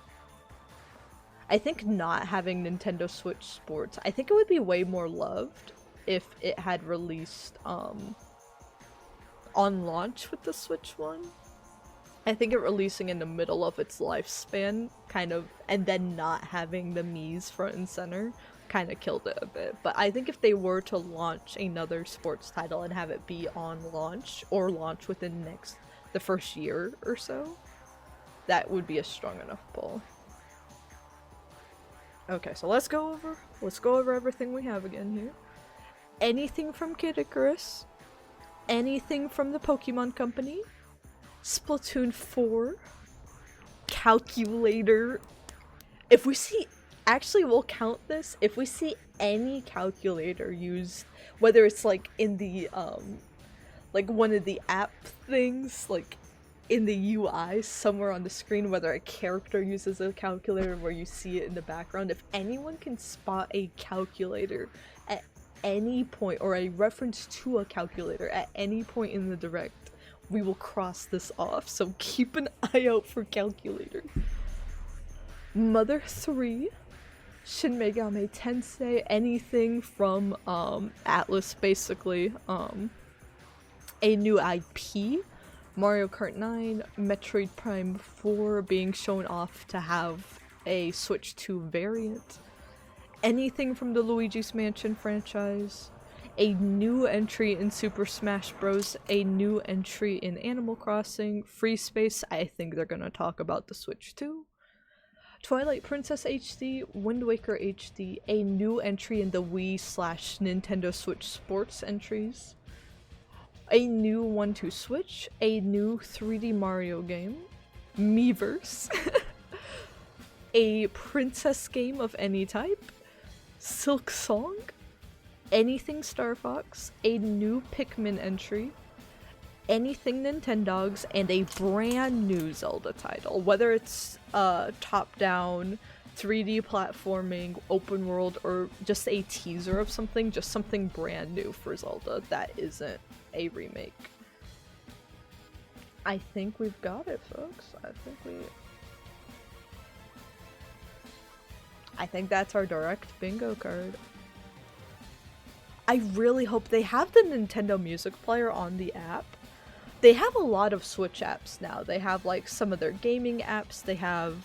I think not having Nintendo Switch Sports, I think it would be way more loved if it had released on launch with the Switch one. I think it releasing in the middle of its lifespan kind of, and then not having the Miis front and center kind of killed it a bit. But I think if they were to launch another sports title and have it be on launch or launch within the first year or so, that would be a strong enough pull. Okay, so let's go over everything we have again here. Anything from Kid Icarus, anything from the Pokemon Company, Splatoon 4, Calculator. If we see, actually we'll count this, if we see any calculator used, whether it's like in the, like one of the app things, like in the UI somewhere on the screen, whether a character uses a calculator where you see it in the background, if anyone can spot a calculator at any point, or a reference to a calculator at any point in the direct, we will cross this off, so keep an eye out for calculator. Mother 3, Shin Megami Tensei, anything from Atlas, basically, a new IP, Mario Kart 9, Metroid Prime 4 being shown off to have a Switch 2 variant, anything from the Luigi's Mansion franchise, a new entry in Super Smash Bros., a new entry in Animal Crossing, Free Space, I think they're gonna talk about the Switch 2, Twilight Princess HD, Wind Waker HD, a new entry in the Wii/Nintendo Switch Sports entries, a new 1 2 Switch, a new 3D Mario game, Miiverse, a princess game of any type, Silk Song, anything Star Fox, a new Pikmin entry, anything Nintendogs, and a brand new Zelda title. Whether it's top-down, 3D platforming, open world, or just a teaser of something, just something brand new for Zelda that isn't a remake. I think we've got it, folks. I think that's our direct bingo card. I really hope they have the Nintendo Music Player on the app. They have a lot of Switch apps now. They have like some of their gaming apps. They have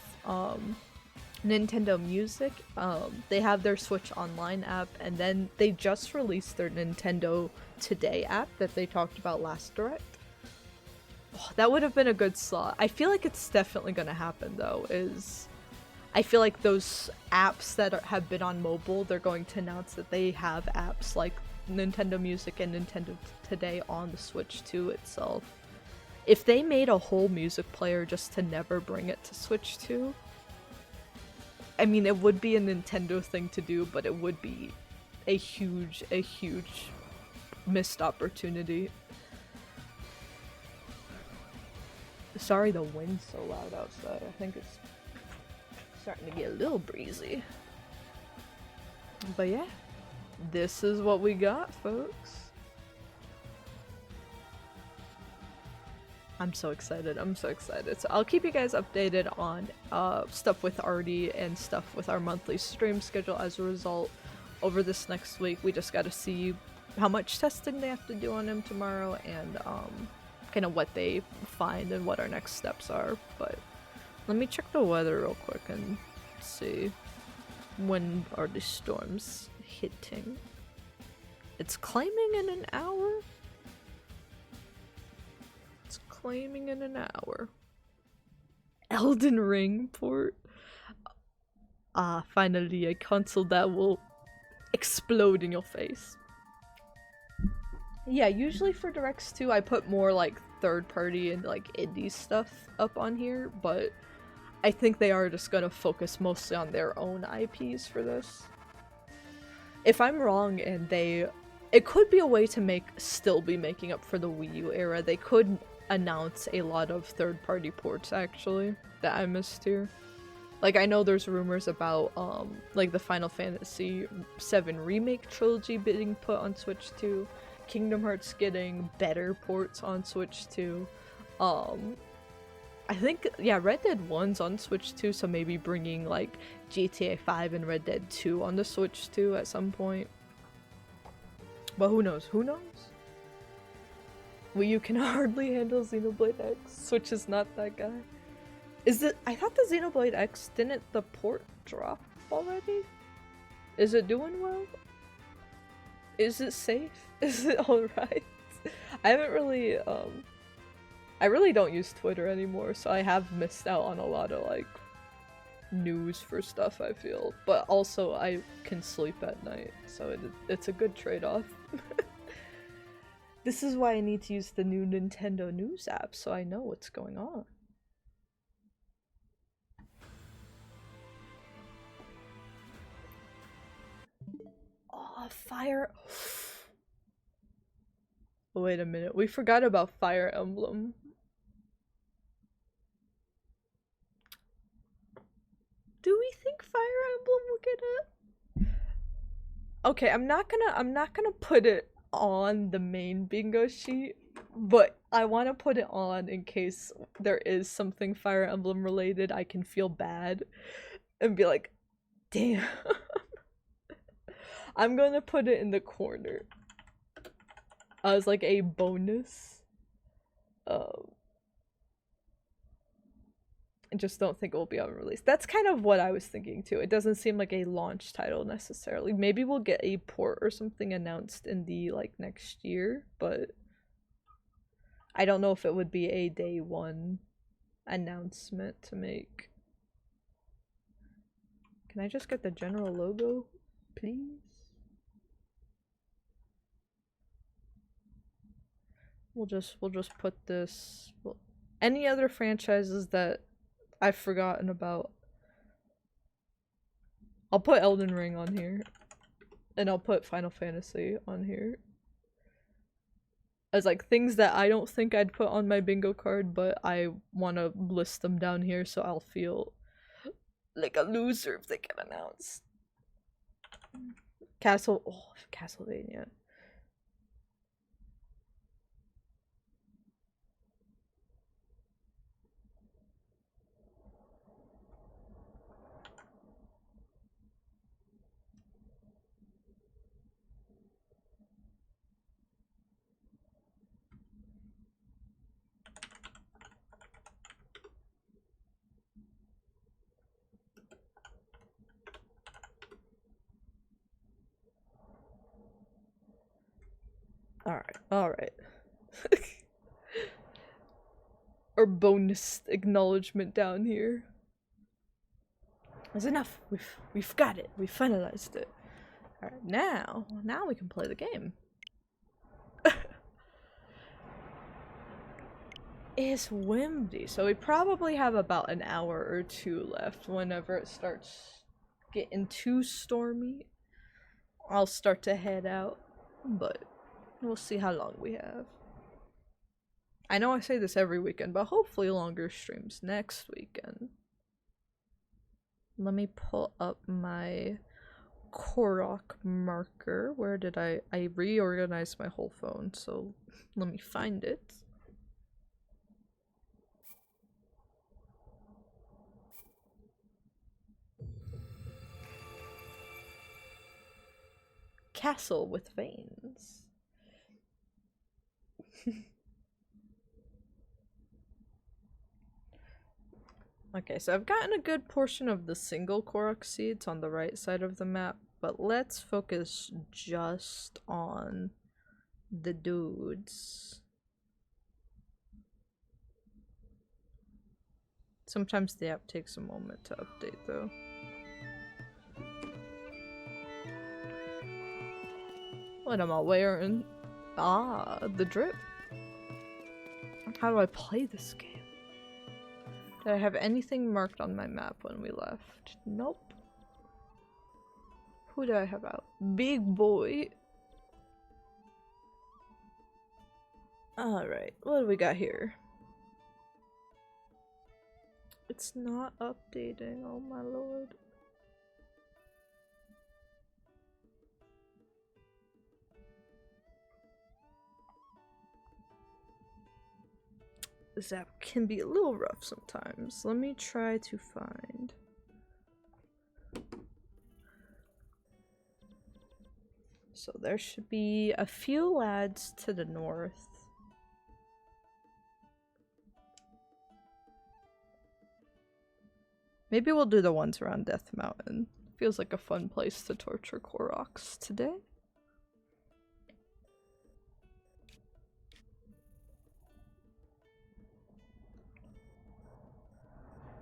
Nintendo Music. They have their Switch Online app, and then they just released their Nintendo Today app that they talked about last Direct. Oh, that would have been a good slot. I feel like it's definitely gonna happen though, I feel like those apps that have been on mobile, they're going to announce that they have apps like Nintendo Music and Nintendo Today on the Switch 2 itself. If they made a whole music player just to never bring it to Switch 2, I mean, it would be a Nintendo thing to do, but it would be a huge missed opportunity. Sorry the wind's so loud outside. I think it's starting to get a little breezy. But yeah, this is what we got, folks. I'm so excited. So I'll keep you guys updated on stuff with Artie and stuff with our monthly stream schedule as a result over this next week. We just gotta see how much testing they have to do on him tomorrow, and kind of what they find and what our next steps are. But let me check the weather real quick and see when are the storms hitting. It's claiming in an hour. Elden Ring port. Finally a console that will explode in your face. Yeah, usually for directs too, I put more like third party and like indie stuff up on here, but I think they are just gonna focus mostly on their own IPs for this. If I'm wrong and it could be a way to still be making up for the Wii U era. They could announce a lot of third party ports actually that I missed here. Like, I know there's rumors about, like, the Final Fantasy VII Remake trilogy being put on Switch 2, Kingdom Hearts getting better ports on Switch 2, I think, yeah, Red Dead 1's on Switch 2, so maybe bringing, like, GTA 5 and Red Dead 2 on the Switch 2 at some point. But who knows? Who knows? Wii U can hardly handle Xenoblade X. Switch is not that guy. I thought the Xenoblade X, didn't the port drop already? Is it doing well? Is it safe? Is it alright? I haven't really, I really don't use Twitter anymore, so I have missed out on a lot of, like, news for stuff, I feel. But also, I can sleep at night, so it's a good trade-off. This is why I need to use the new Nintendo News app, so I know what's going on. Oh, Fire... Wait a minute, we forgot about Fire Emblem. Do we think Fire Emblem will get it? Okay, I'm not gonna put it on the main bingo sheet, but I want to put it on in case there is something Fire Emblem related. I can feel bad and be like, damn. I'm gonna put it in the corner as like a bonus. I just don't think it will be on release. That's kind of what I was thinking too. It doesn't seem like a launch title necessarily. Maybe we'll get a port or something announced in the like next year, but I don't know if it would be a day one announcement to make. Can I just get the general logo, please? We'll just put this. Well, any other franchises that I've forgotten about, I'll put Elden Ring on here, and I'll put Final Fantasy on here as like things that I don't think I'd put on my bingo card, but I want to list them down here so I'll feel like a loser if they get announced. Castlevania. Alright. Or bonus acknowledgement down here. That's enough. We've got it. We finalized it. Alright, now we can play the game. It's windy, so we probably have about an hour or two left. Whenever it starts getting too stormy, I'll start to head out, but we'll see how long we have. I know I say this every weekend, but hopefully longer streams next weekend. Let me pull up my Korok marker. Where did I reorganized my whole phone, so let me find it. Castle with veins. Okay, so I've gotten a good portion of the single Koroks seeds on the right side of the map, but let's focus just on the dudes. Sometimes the app takes a moment to update though. What am I wearing? Ah, the drip. How do I play this game? Did I have anything marked on my map when we left? Nope. Who do I have out? Big boy. Alright, what do we got here? It's not updating, oh my lord. This app can be a little rough sometimes. Let me try to find. So there should be a few lads to the north. Maybe we'll do the ones around Death Mountain. Feels like a fun place to torture Koroks today.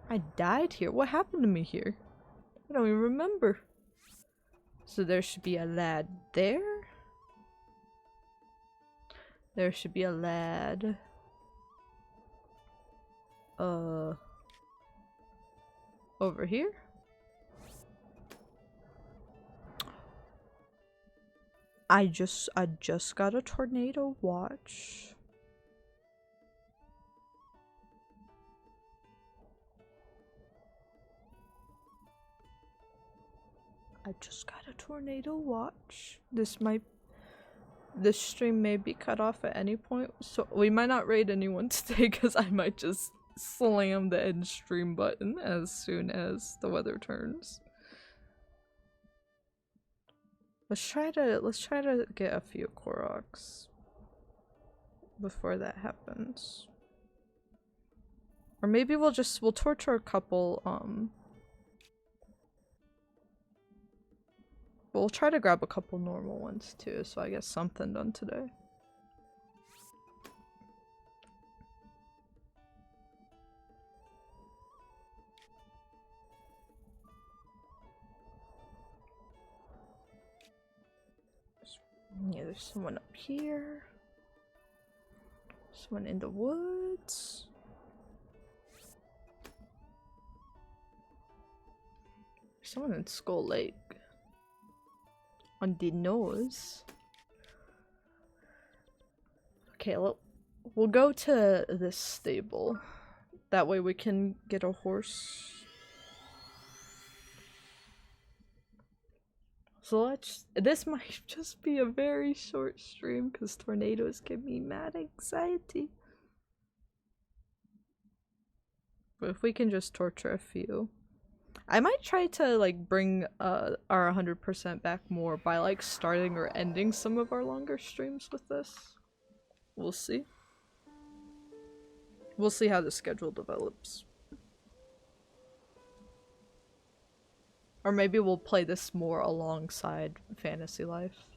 I died here. What happened to me here? I don't even remember. So there should be a lad there. There should be a lad. Over here. I just got a tornado watch. I just got a tornado watch. This stream may be cut off at any point, so we might not raid anyone today because I might just slam the end stream button as soon as the weather turns. Let's try to get a few Koroks before that happens. Or maybe we'll torture a couple, we'll try to grab a couple normal ones too, so I get something done today. Yeah, there's someone up here. Someone in the woods. Someone in Skull Lake. On the nose. Okay, we'll go to this stable. That way we can get a horse. So this might just be a very short stream because tornadoes give me mad anxiety. But if we can just torture a few. I might try to like bring our 100% back more by like starting or ending some of our longer streams with this. We'll see. We'll see how the schedule develops. Or maybe we'll play this more alongside Fantasy Life.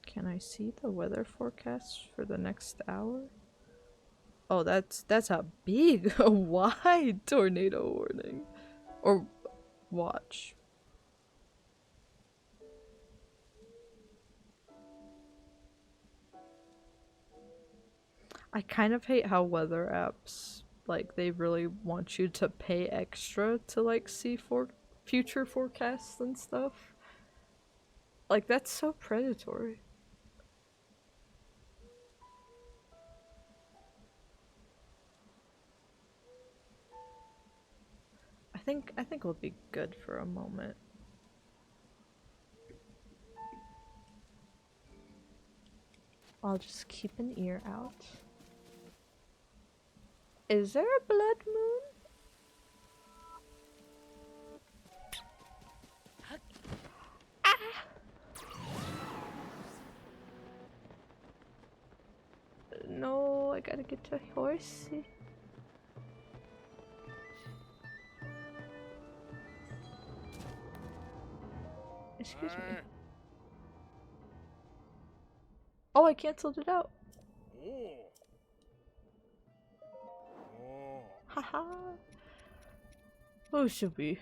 Can I see the weather forecast for the next hour? Oh, that's a big, wide tornado warning. Or watch. I kind of hate how weather apps, like, they really want you to pay extra to, like, see future forecasts and stuff. Like, that's so predatory. I think we'll be good for a moment. I'll just keep an ear out. Is there a blood moon? Ah! No, I gotta get to horsey. Excuse me. Oh, I canceled it out. Haha. Who should we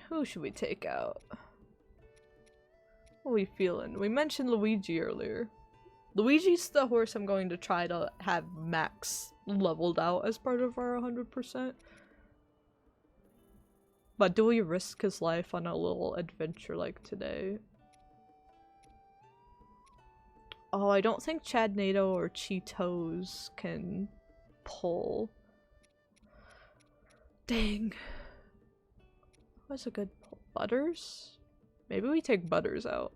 take out? What are we feeling? We mentioned Luigi earlier. Luigi's the horse I'm going to try to have max leveled out as part of our 100%. But do we risk his life on a little adventure like today? Oh, I don't think Chadnado or Cheetos can pull. Dang. What's a good pull? Butters? Maybe we take Butters out.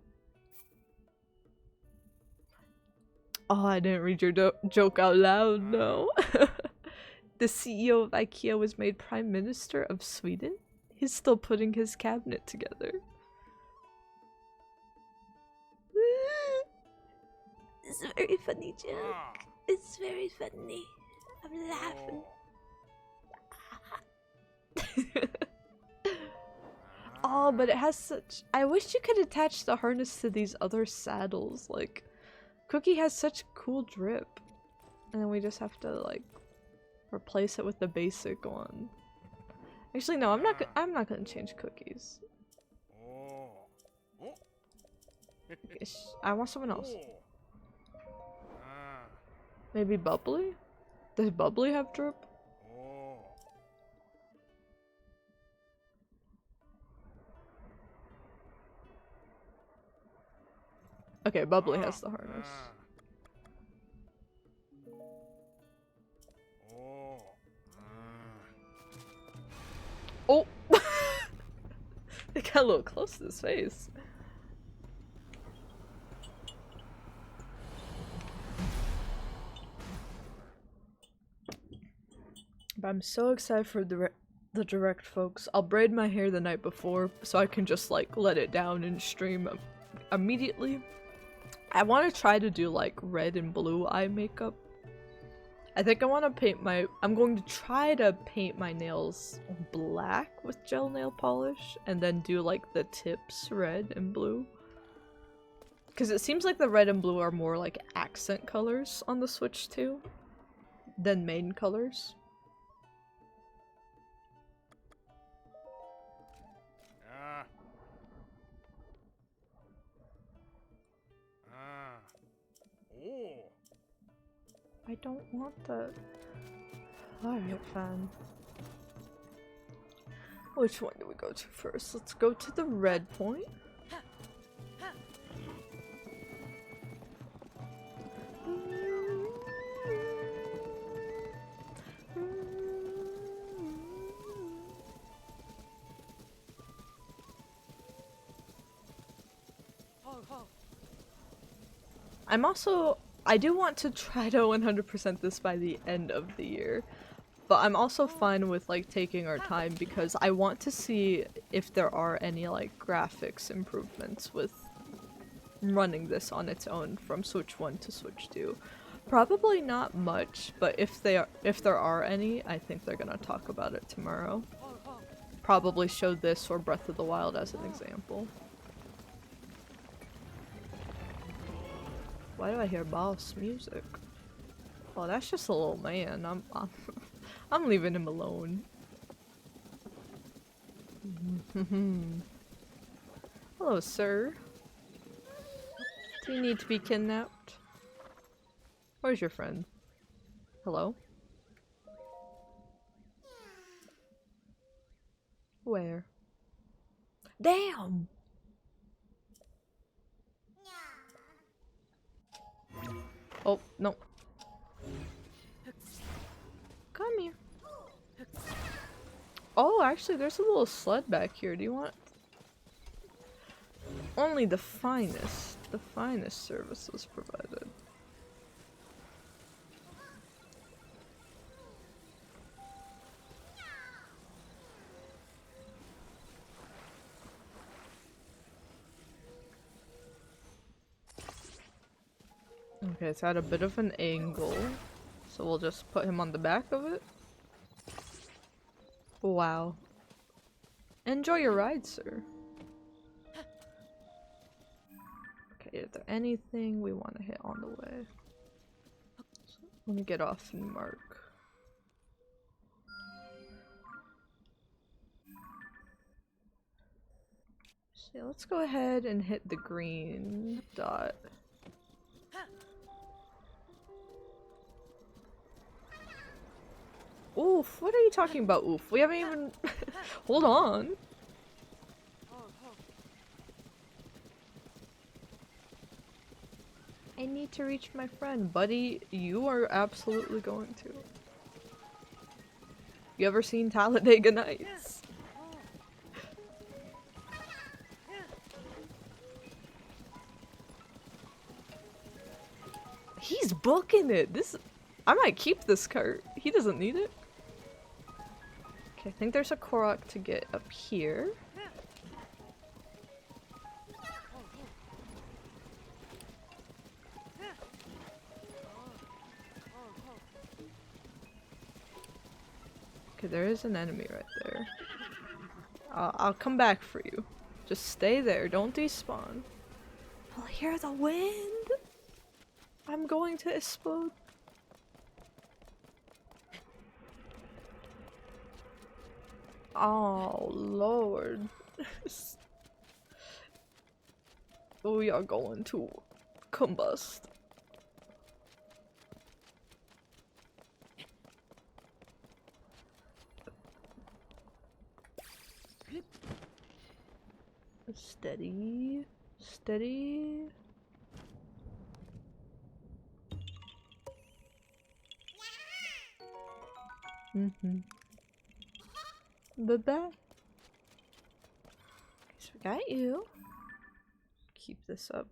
Oh, I didn't read your joke out loud, no. The CEO of IKEA was made Prime Minister of Sweden? He's still putting his cabinet together. It's a very funny joke. It's very funny. I'm laughing. Oh, but it has such... I wish you could attach the harness to these other saddles. Like, Cookie has such cool drip. And then we just have to, like, replace it with the basic one. Actually, no, I'm not gonna change Cookies. I want someone else. Maybe Bubbly? Does Bubbly have drip? Okay, Bubbly has the harness. Oh! It got a little close to his face. But I'm so excited for the direct, folks. I'll braid my hair the night before so I can just like let it down and stream immediately. I want to try to do like red and blue eye makeup. I think I want to paint I'm going to try to paint my nails black with gel nail polish and then do like the tips red and blue. Because it seems like the red and blue are more like accent colors on the Switch 2 than main colors. I don't want that. Alright, fine. Which one do we go to first? Let's go to the red point. I do want to try to 100% this by the end of the year, but I'm also fine with like taking our time because I want to see if there are any like graphics improvements with running this on its own from Switch 1 to Switch 2. Probably not much, but if there are any, I think they're gonna talk about it tomorrow. Probably show this or Breath of the Wild as an example. Why do I hear boss music? Oh, that's just a little man. I'm leaving him alone. Hello, sir. Do you need to be kidnapped? Where's your friend? Hello? Where? Damn! Oh, no. Come here. Oh, actually, there's a little sled back here. Do you want... Only the finest services provided. Okay, it's at a bit of an angle, so we'll just put him on the back of it. Wow. Enjoy your ride, sir. Okay, is there anything we want to hit on the way? So let me get off and mark. Yeah, let's go ahead and hit the green dot. Oof, what are you talking about, oof? We haven't even... Hold on. I need to reach my friend. Buddy, you are absolutely going to. You ever seen Talladega Nights? He's booking it! I might keep this cart. He doesn't need it. Okay, I think there's a Korok to get up here. Okay, there is an enemy right there. I'll come back for you. Just stay there, don't despawn. I'll hear the wind! I'm going to explode. Oh, Lord. We are going to combust. Steady. Steady. Bye-bye. So we got you. Keep this up.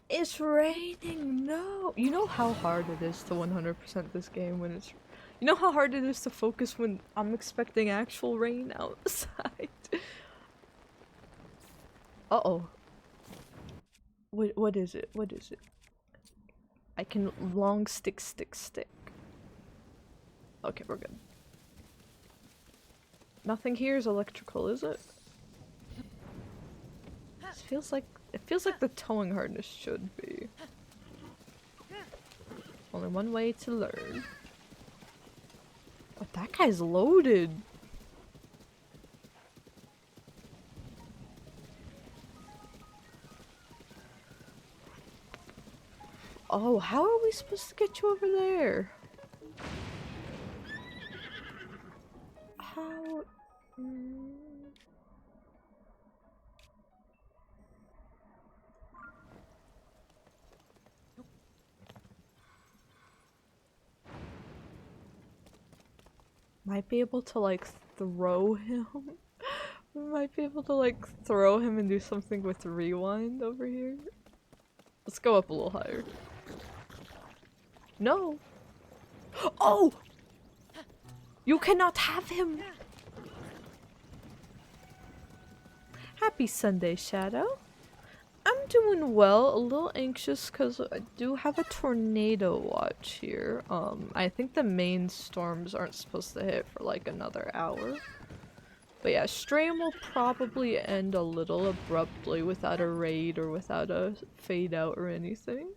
It's raining, no! You know how hard it is to 100% this game when it's... You know how hard it is to focus when I'm expecting actual rain outside? Uh-oh. What is it? What is it? I can long stick. Okay, we're good. Nothing here is electrical, is it? It feels like the towing harness should be. Only one way to learn. But that guy's loaded. Oh, how are we supposed to get you over there? How? Might be able to like throw him. We might be able to like throw him and do something with rewind over here. Let's go up a little higher. No! Oh! You cannot have him! Happy Sunday, Shadow. I'm doing well, a little anxious because I do have a tornado watch here. I think the main storms aren't supposed to hit for like another hour. But yeah, stream will probably end a little abruptly without a raid or without a fade out or anything.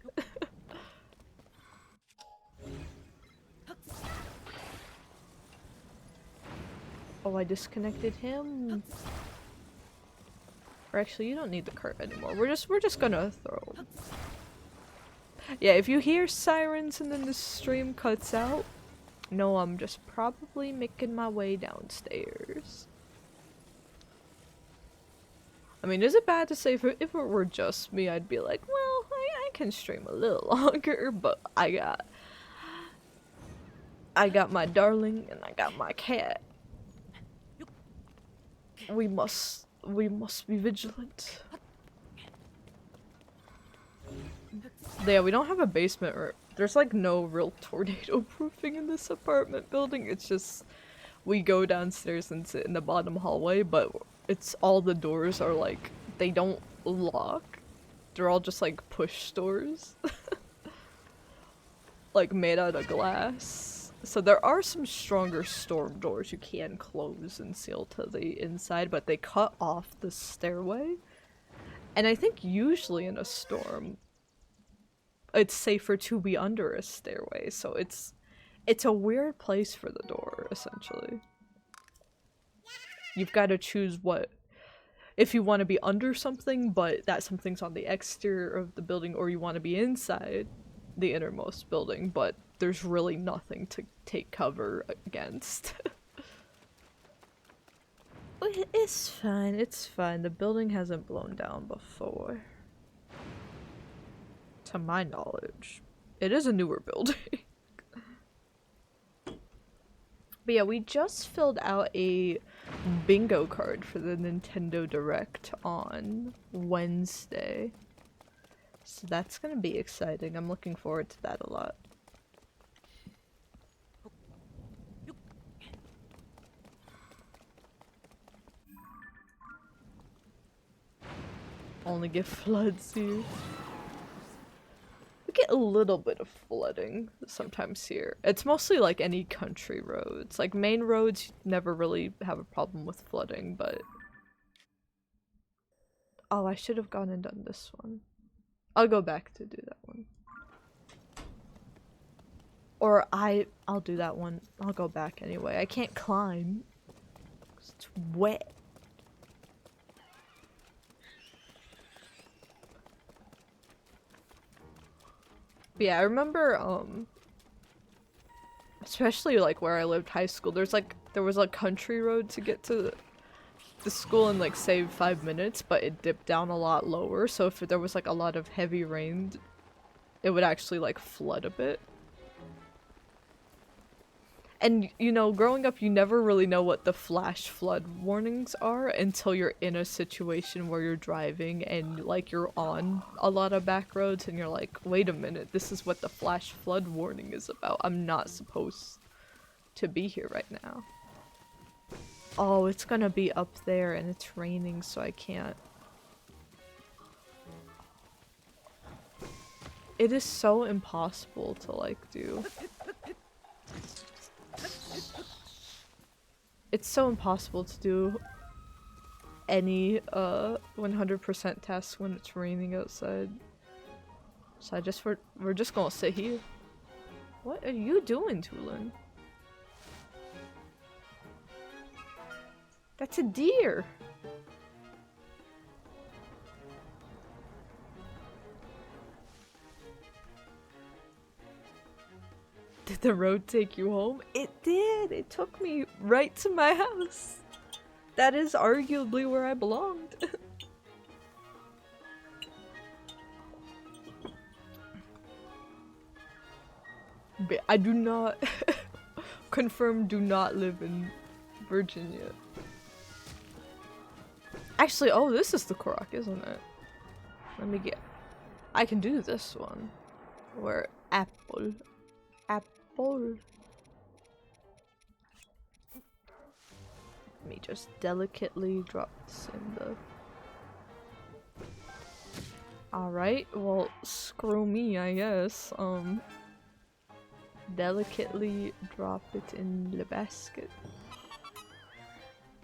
Oh, I disconnected him. Or actually, you don't need the cart anymore. We're just gonna throw. Yeah, if you hear sirens and then the stream cuts out, no, I'm just probably making my way downstairs. I mean, is it bad to say if it were just me, I'd be like, well, I can stream a little longer, but I got my darling and I got my cat. We must be vigilant. Yeah, we don't have a basement or there's like no real tornado proofing in this apartment building. It's just we go downstairs and sit in the bottom hallway, but it's all the doors are like they don't lock. They're all just like push doors. Like made out of glass. So there are some stronger storm doors you can close and seal to the inside, but they cut off the stairway. And I think usually in a storm, it's safer to be under a stairway, so it's a weird place for the door, essentially. You've got to choose if you want to be under something, but that something's on the exterior of the building, or you want to be inside the innermost building, but there's really nothing to take cover against. It's fine, it's fine. The building hasn't blown down before. To my knowledge. It is a newer building. But yeah, we just filled out a bingo card for the Nintendo Direct on Wednesday. So that's gonna be exciting. I'm looking forward to that a lot. Only get floods here. We get a little bit of flooding sometimes here. It's mostly like any country roads. Like main roads, you never really have a problem with flooding, but... Oh, I should have gone and done this one. I'll go back to do that one. Or I'll do that one. I'll go back anyway. I can't climb. It's wet. But yeah, I remember, especially like where I lived high school, there was a country road to get to the school in like say 5 minutes, but it dipped down a lot lower, so if there was like a lot of heavy rain, it would actually like flood a bit. And you know, growing up, you never really know what the flash flood warnings are until you're in a situation where you're driving and like you're on a lot of back roads and you're like, wait a minute, this is what the flash flood warning is about. I'm not supposed to be here right now. Oh, it's gonna be up there and it's raining, so I can't. It is so impossible to like do. It's so impossible to do any 100% tests when it's raining outside. So we're just gonna sit here. What are you doing, Tulin? That's a deer. Did the road take you home? It did! It took me right to my house. That is arguably where I belonged. But I do not confirm, do not live in Virginia. Actually, oh, this is the Korok, isn't it? Let me get... I can do this one. Where apple. Apple. Let me just delicately drop this in the... Alright, well, screw me, I guess. Delicately drop it in the basket.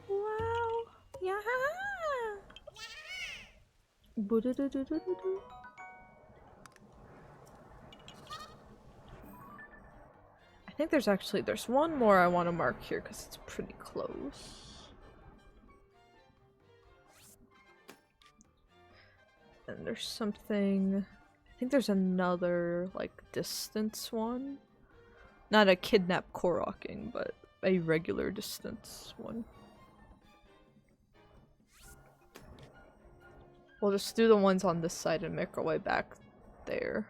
Wow! Yeah! I think there's one more I want to mark here because it's pretty close. And there's something, I think there's another like distance one. Not a kidnap Koroking, but a regular distance one. We'll just do the ones on this side and make our way back there.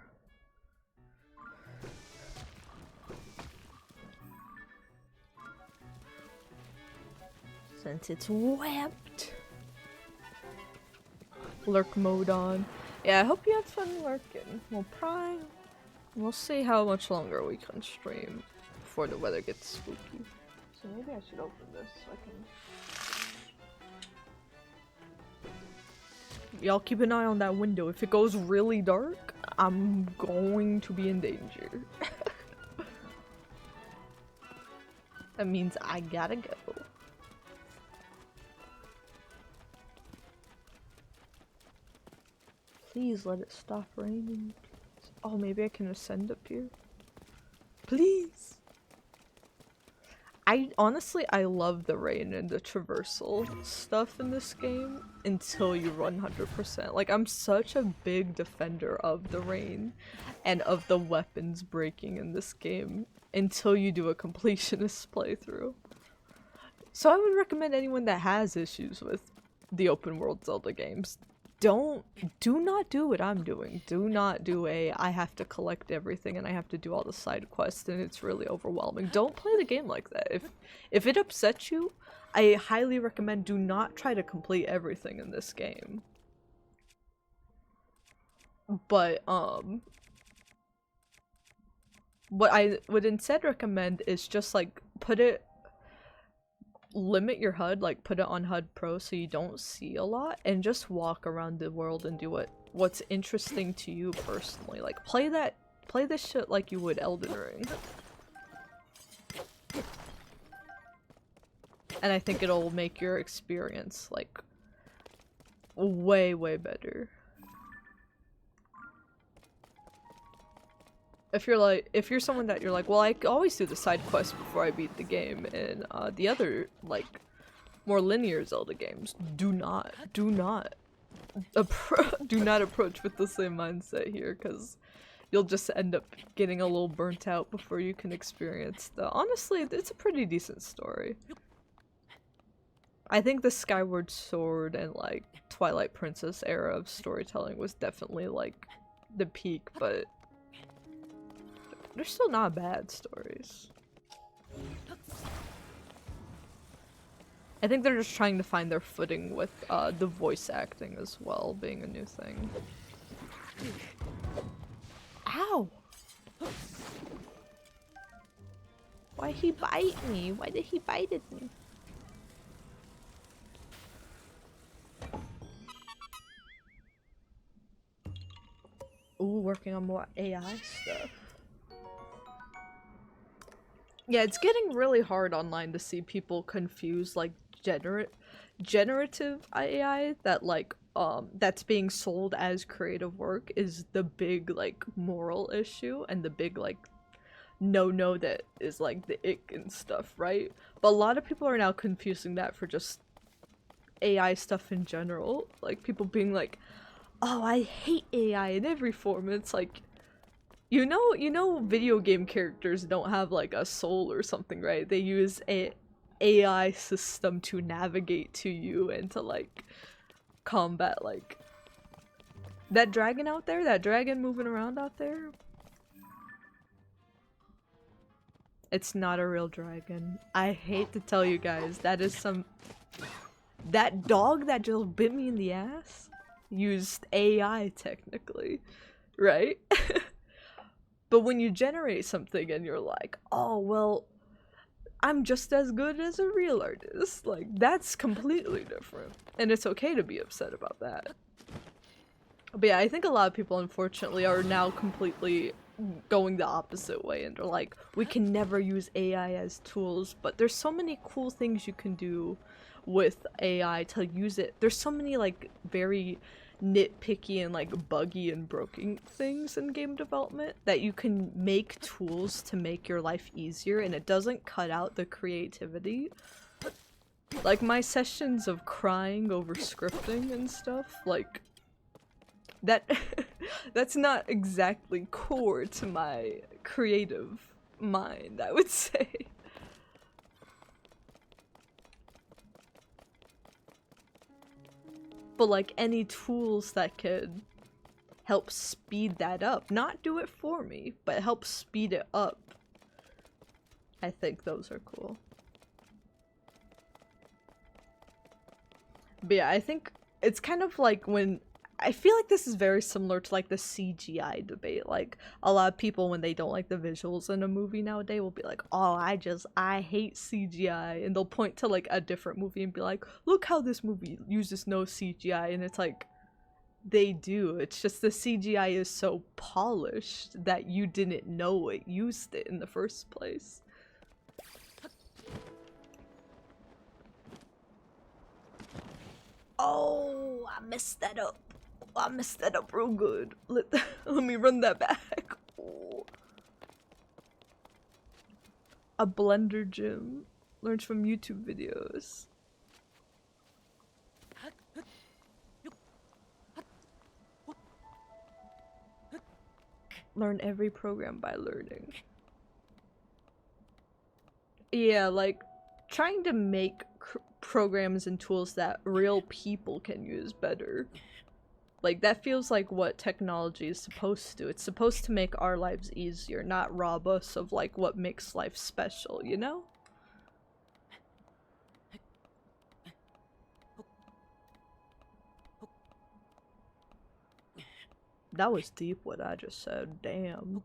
Since it's wept. Lurk mode on. Yeah, I hope you had fun lurking. We'll see how much longer we can stream before the weather gets spooky. So maybe I should open this so I can... Y'all keep an eye on that window. If it goes really dark, I'm going to be in danger. That means I gotta go. Please let it stop raining. Oh, maybe I can ascend up here. Please. I love the rain and the traversal stuff in this game until you run 100%. Like, I'm such a big defender of the rain and of the weapons breaking in this game until you do a completionist playthrough. So I would recommend anyone that has issues with the open world Zelda games, do not do what I'm doing. Do not do I have to collect everything and I have to do all the side quests and it's really overwhelming. Don't play the game like that. If it upsets you, I highly recommend do not try to complete everything in this game. But what I would instead recommend is just like limit your HUD, like put it on HUD Pro so you don't see a lot, and just walk around the world and do what's interesting to you personally. Like play this shit like you would Elden Ring. And I think it'll make your experience like way, way better. If you're someone that you're like, well, I always do the side quest before I beat the game, and the other, like, more linear Zelda games, do not approach with the same mindset here, because you'll just end up getting a little burnt out before you can experience honestly, it's a pretty decent story. I think the Skyward Sword and, like, Twilight Princess era of storytelling was definitely, like, the peak, but they're still not bad stories. I think they're just trying to find their footing with the voice acting as well being a new thing. Ow! Why'd he bite me? Why did he bite at me? Ooh, working on more AI stuff. Yeah, it's getting really hard online to see people confuse like generative AI that like that's being sold as creative work is the big like moral issue and the big like no that is like the ick and stuff, right? But a lot of people are now confusing that for just AI stuff in general. Like people being like, oh, I hate AI in every form. It's like, you know video game characters don't have like a soul or something, right? They use a AI system to navigate to you and to like combat like that dragon out there, that dragon moving around out there. It's not a real dragon. I hate to tell you guys, that dog that just bit me in the ass used AI technically, right? But when you generate something and you're like, oh, well, I'm just as good as a real artist, like, that's completely different. And it's okay to be upset about that. But yeah, I think a lot of people, unfortunately, are now completely going the opposite way and they're like, we can never use AI as tools, but there's so many cool things you can do with AI to use it. There's so many, like, very nitpicky and like buggy and broken things in game development that you can make tools to make your life easier, and it doesn't cut out the creativity. Like my sessions of crying over scripting and stuff, like that that's not exactly core to my creative mind, I would say. But like any tools that could help speed that up, not do it for me, but help speed it up, I think those are cool. But yeah, I think it's kind of like when I feel like this is very similar to like the CGI debate. Like a lot of people, when they don't like the visuals in a movie nowadays, will be like, oh, I hate CGI, and they'll point to like a different movie and be like, look how this movie uses no CGI, and it's like, they do. It's just the CGI is so polished that you didn't know it used it in the first place. messed that up. I messed that up real good. Let me run that back. Oh. A blender gym. Learns from YouTube videos. Learn every program by learning. Yeah, like trying to make programs and tools that real people can use better. Like that feels like what technology is supposed to. It's supposed to make our lives easier, not rob us of like what makes life special, you know? That was deep what I just said, damn.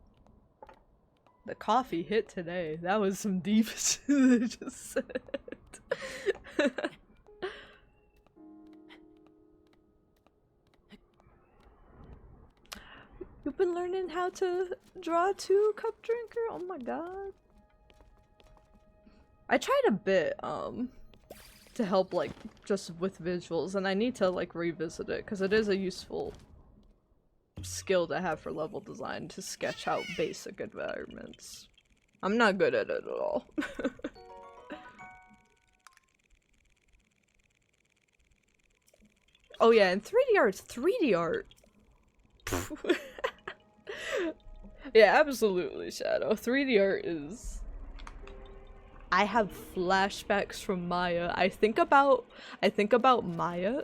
The coffee hit today. That was some deep shit I just said. You've been learning how to draw too, Cup Drinker? Oh my god. I tried a bit, to help, like, just with visuals, and I need to, like, revisit it, because it is a useful skill to have for level design, to sketch out basic environments. I'm not good at it at all. Oh yeah, and 3D art's 3D art! Yeah, absolutely, Shadow. 3D art is... I have flashbacks from Maya. I think about Maya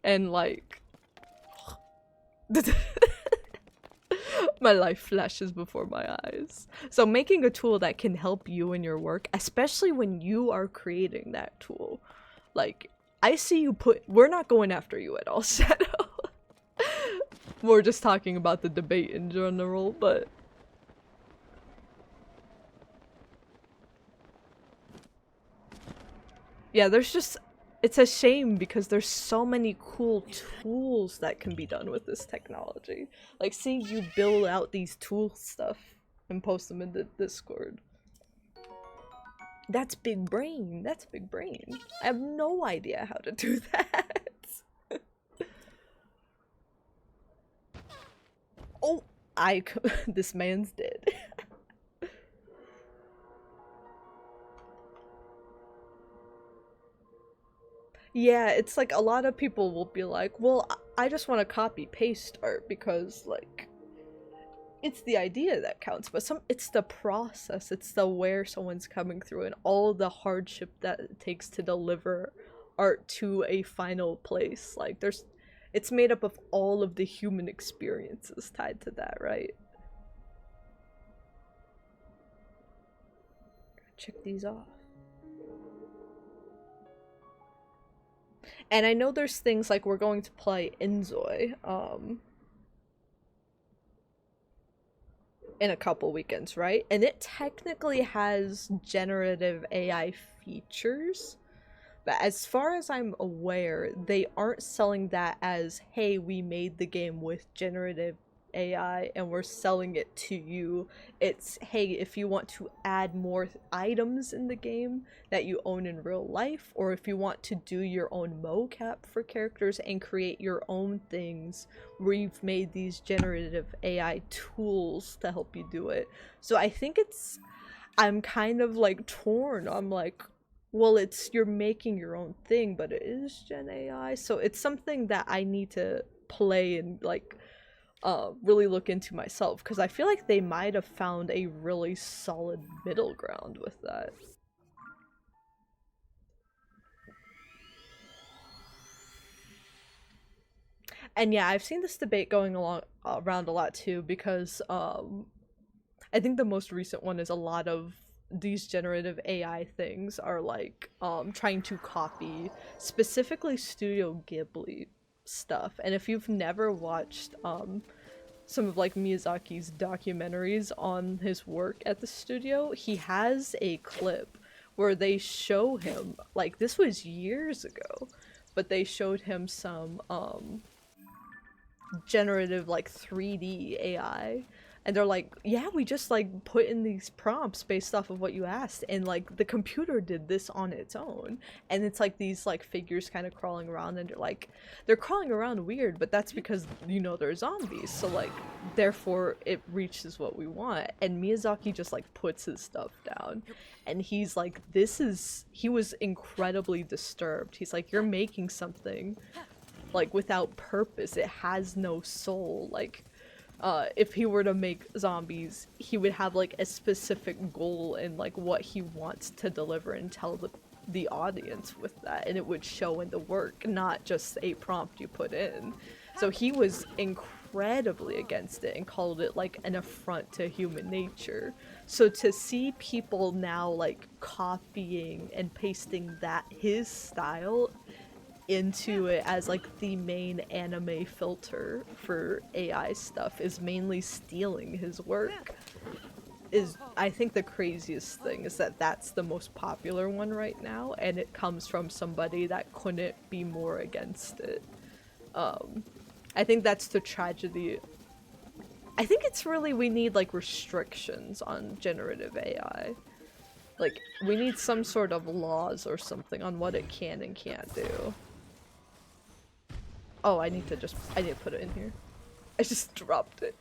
and like my life flashes before my eyes. So making a tool that can help you in your work, especially when you are creating that tool. Like, I see you we're not going after you at all, Shadow. We're just talking about the debate in general, but yeah, it's a shame because there's so many cool tools that can be done with this technology. Like seeing you build out these tool stuff and post them in the Discord. That's big brain. That's big brain. I have no idea how to do that. Oh, this man's dead. Yeah, it's like a lot of people will be like, well, I just want to copy paste art because like it's the idea that counts, but it's the process, it's the where someone's coming through and all the hardship that it takes to deliver art to a final place. Like it's made up of all of the human experiences tied to that, right? Check these off. And I know there's things like we're going to play Inzoi, in a couple weekends, right? And it technically has generative AI features, but as far as I'm aware, they aren't selling that as, hey, we made the game with generative AI and we're selling it to you. It's, hey, if you want to add more items in the game that you own in real life, or if you want to do your own mocap for characters and create your own things, we've made these generative AI tools to help you do it. So I think I'm kind of like torn. I'm like, well, you're making your own thing, but it is Gen AI, so it's something that I need to play and like really look into myself, because I feel like they might have found a really solid middle ground with that. And yeah, I've seen this debate going around a lot too, because I think the most recent one is a lot of these generative AI things are like trying to copy specifically Studio Ghibli stuff. And if you've never watched some of like Miyazaki's documentaries on his work at the studio, he has a clip where they show him, like, this was years ago, but they showed him some generative like 3D AI And they're like, yeah, we just like put in these prompts based off of what you asked, and like the computer did this on its own. And it's like these like figures kind of crawling around, and they're crawling around weird, but that's because, you know, they're zombies, so like therefore it reaches what we want. And Miyazaki just like puts his stuff down, and he's like, he was incredibly disturbed. He's like, you're making something like without purpose, it has no soul. Like if he were to make zombies, he would have like a specific goal and like what he wants to deliver and tell the audience with that, and it would show in the work, not just a prompt you put in. So he was incredibly against it and called it like an affront to human nature. So to see people now like copying and pasting his style into it as like the main anime filter for AI stuff is mainly stealing his work is, I think, the craziest thing is that that's the most popular one right now, and it comes from somebody that couldn't be more against it. I think that's the tragedy. I think it's really, we need like restrictions on generative AI. Like, we need some sort of laws or something on what it can and can't do. Oh, I need to put it in here. I just dropped it.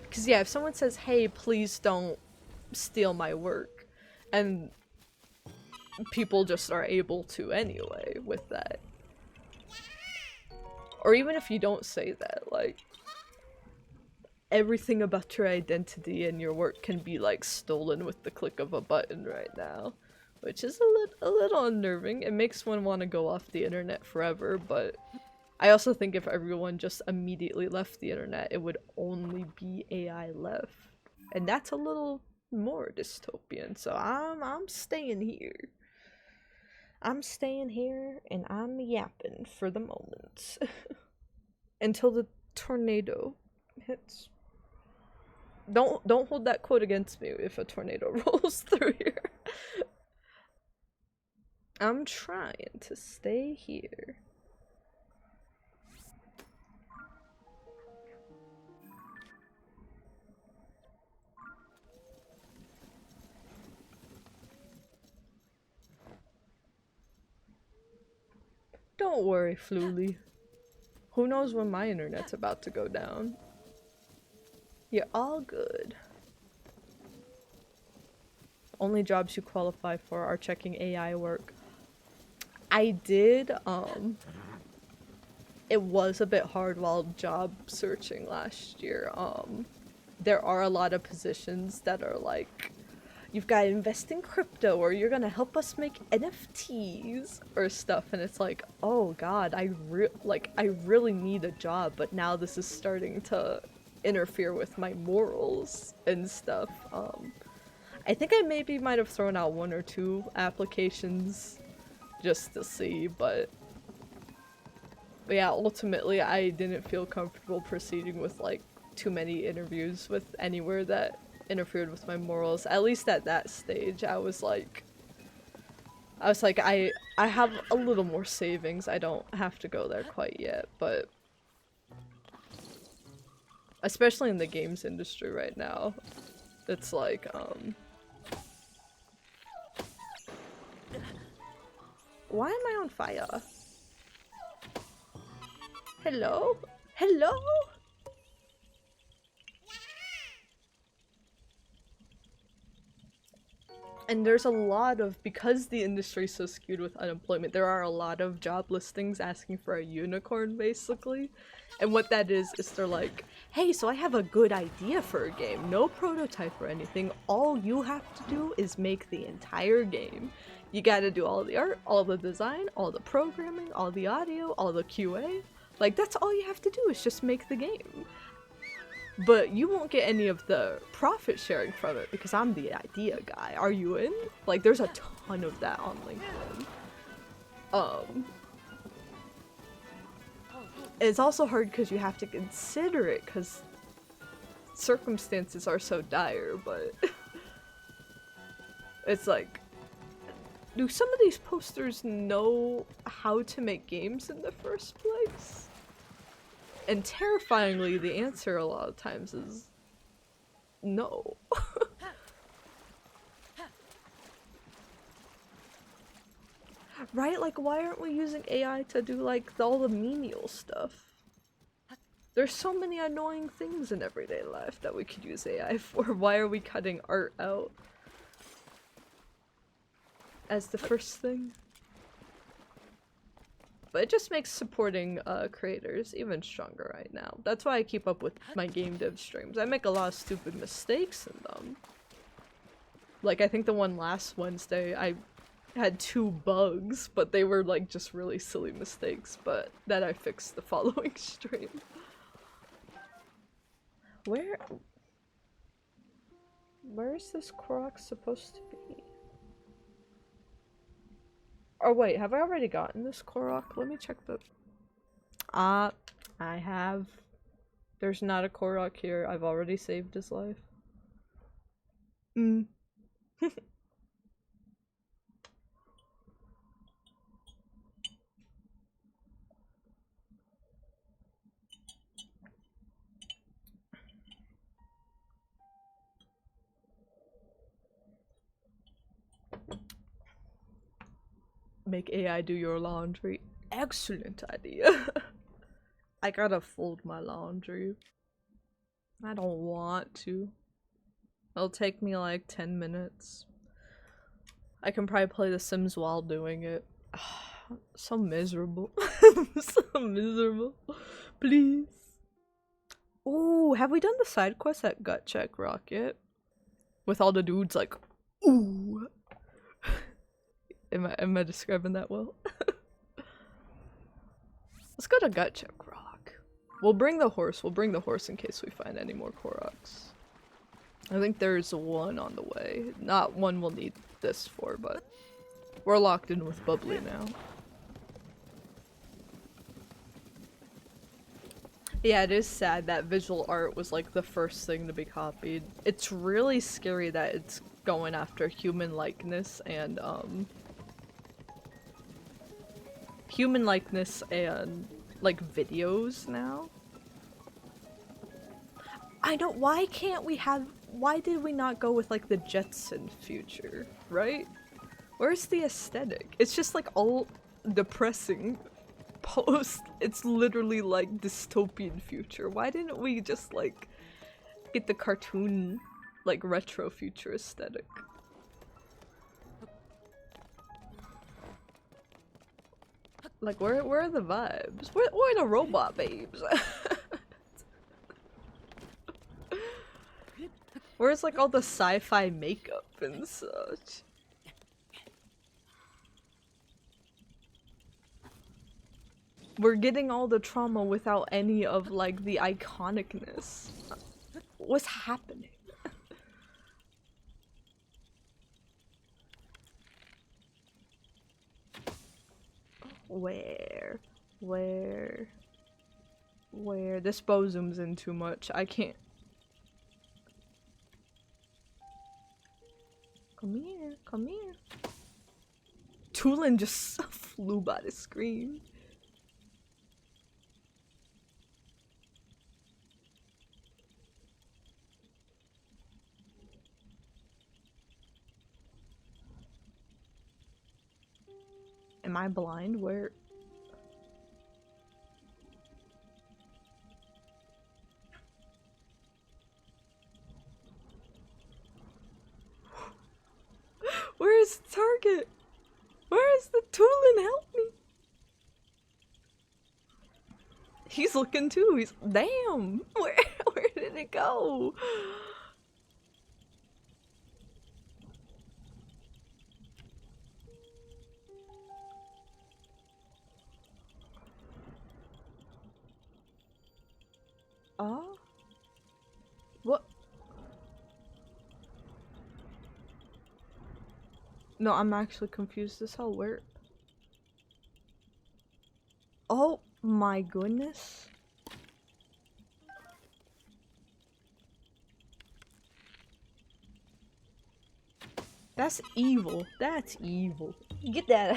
Because yeah, if someone says, hey, please don't steal my work, and people just are able to anyway with that. Or even if you don't say that, like, everything about your identity and your work can be like stolen with the click of a button right now. Which is a little unnerving. It makes one want to go off the internet forever, but I also think if everyone just immediately left the internet, it would only be AI left. And that's a little more dystopian, so I'm staying here. I'm staying here, and I'm yapping for the moment. Until the tornado hits. Don't hold that quote against me if a tornado rolls through here. I'm trying to stay here. Don't worry, Flooly. Who knows when my internet's about to go down? You're all good. Only jobs you qualify for are checking AI work. I did, it was a bit hard while job searching last year. There are a lot of positions that are like, you've got to invest in crypto, or you're gonna help us make NFTs or stuff, and it's like, oh god, I really need a job, but now this is starting to interfere with my morals and stuff. I think I maybe might have thrown out 1 or 2 applications just to see, but yeah, ultimately I didn't feel comfortable proceeding with like too many interviews with anywhere that interfered with my morals. At least at that stage, I was like I have a little more savings. I don't have to go there quite yet, but especially in the games industry right now, it's like why am I on fire? Hello? Hello? And there's a lot of, because the industry's so skewed with unemployment, there are a lot of job listings asking for a unicorn, basically. And what that is they're like, hey, so I have a good idea for a game. No prototype or anything. All you have to do is make the entire game. You gotta do all the art, all the design, all the programming, all the audio, all the QA. Like, that's all you have to do is just make the game. But you won't get any of the profit sharing from it because I'm the idea guy. Are you in? Like, there's a ton of that on LinkedIn. It's also hard because you have to consider it because circumstances are so dire, but it's like, do some of these posters know how to make games in the first place? And terrifyingly, the answer a lot of times is no. Right? Like, why aren't we using AI to do, like, all the menial stuff? There's so many annoying things in everyday life that we could use AI for. Why are we cutting art out as the first thing? But it just makes supporting creators even stronger right now. That's why I keep up with my game dev streams. I make a lot of stupid mistakes in them. Like, I think the one last Wednesday, I had 2 bugs, but they were like just really silly mistakes, but that I fixed the following stream. Where is this Koroks supposed to be? Oh wait, have I already gotten this Korok? Let me check the... I have. There's not a Korok here. I've already saved his life. Make AI do your laundry. Excellent idea. I gotta fold my laundry. I don't want to. It'll take me like 10 minutes. I can probably play The Sims while doing it. So miserable. So miserable. Please. Ooh, have we done the side quest at Gut Check Rocket? With all the dudes like, ooh. Am I describing that well? Let's go to Gut Check Rock. We'll bring the horse in case we find any more Koroks. I think there's one on the way. Not one we'll need this for, but we're locked in with Bubbly now. Yeah, it is sad that visual art was like the first thing to be copied. It's really scary that it's going after human likeness and like videos now. I don't, why did we not go with like the Jetson future, right? Where's the aesthetic? It's just like all depressing post. It's literally like dystopian future. Why didn't we just like get the cartoon like retro future aesthetic? Like where are the vibes? Where are the robot babes? Where's like all the sci-fi makeup and such? We're getting all the trauma without any of like the iconicness. What's happening? Where? This bow zooms in too much. I can't. Come here. Tulin just flew by the screen. Am I blind? Where? Where is the target? Where is the Tulin? Help me! He's looking too. He's damn. Where did it go? What? No, I'm actually confused as hell. Where? Oh my goodness. That's evil. That's evil. Get that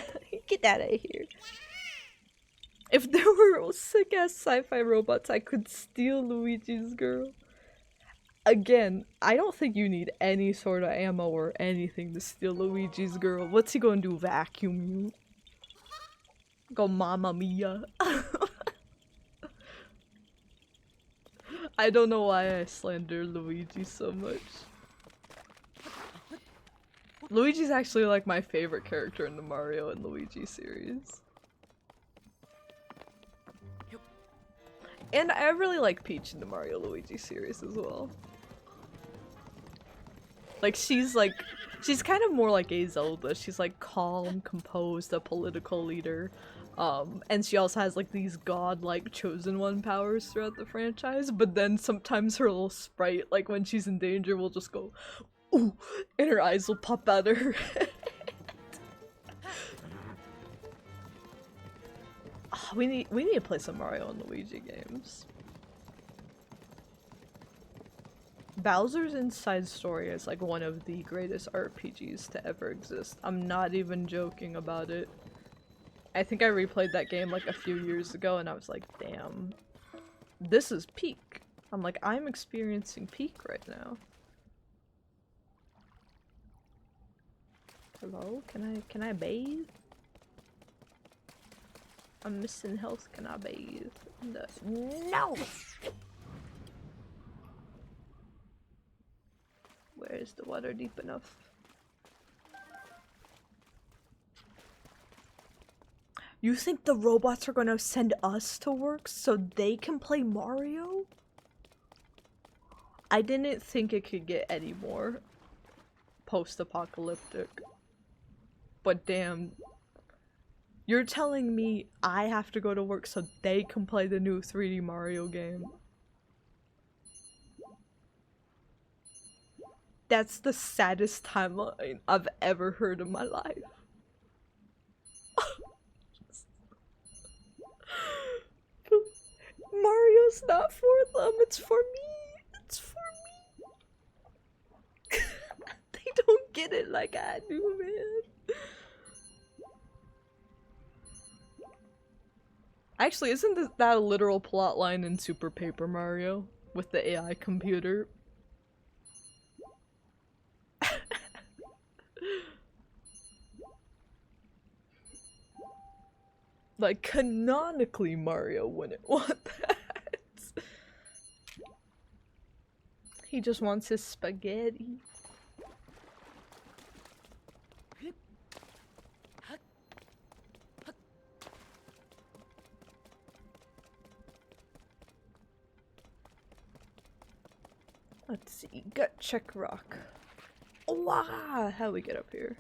out of here. If there were sick ass sci-fi robots, I could steal Luigi's girl. Again, I don't think you need any sort of ammo or anything to steal Luigi's girl. What's he gonna do? Vacuum you? Go Mamma Mia. I don't know why I slander Luigi so much. Luigi's actually like my favorite character in the Mario and Luigi series. And I really like Peach in the Mario Luigi series as well. Like she's kind of more like a Zelda. She's like calm, composed, a political leader. And she also has like these godlike chosen one powers throughout the franchise, but then sometimes her little sprite, like when she's in danger, will just go ooh, and her eyes will pop out of her head. Oh, we need to play some Mario and Luigi games. Bowser's Inside Story is like one of the greatest RPGs to ever exist. I'm not even joking about it. I think I replayed that game like a few years ago and I was like, damn, this is peak. I'm like, I'm experiencing peak right now. Hello? Can I bathe? I'm missing health. Can I bathe? No! Where is the water deep enough? You think the robots are gonna send us to work so they can play Mario? I didn't think it could get any more post-apocalyptic. But damn. You're telling me I have to go to work so they can play the new 3D Mario game? That's the saddest timeline I've ever heard in my life. Mario's not for them, it's for me. It's for me. They don't get it like I do, man. Actually, isn't that a literal plotline in Super Paper Mario with the AI computer? Like, canonically, Mario wouldn't want that. He just wants his spaghetti. Let's see, gut check rock. Wow, how do we get up here?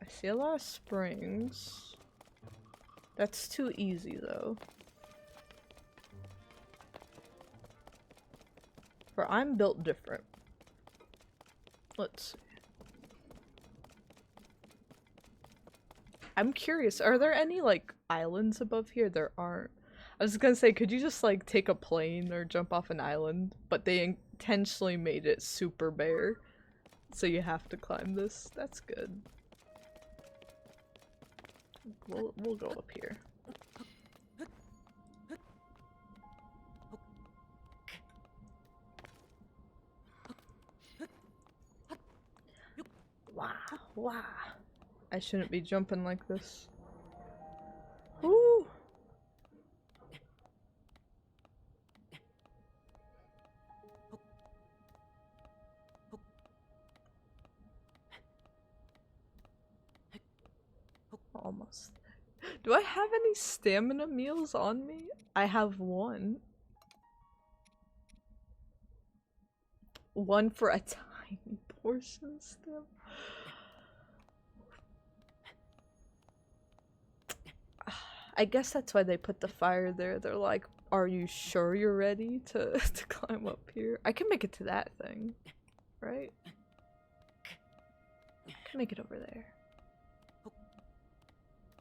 I see a lot of springs. That's too easy though. For I'm built different. Let's see. I'm curious, are there any like islands above here? There aren't. I was gonna say, could you just like take a plane or jump off an island? But they intentionally made it super bare. So you have to climb this. That's good. We'll go up here. Wow, wow. I shouldn't be jumping like this. Woo! Almost. Do I have any stamina meals on me? I have one. One for a tiny portion still. I guess that's why they put the fire there. They're like, are you sure you're ready to climb up here? I can make it to that thing, right? I can make it over there.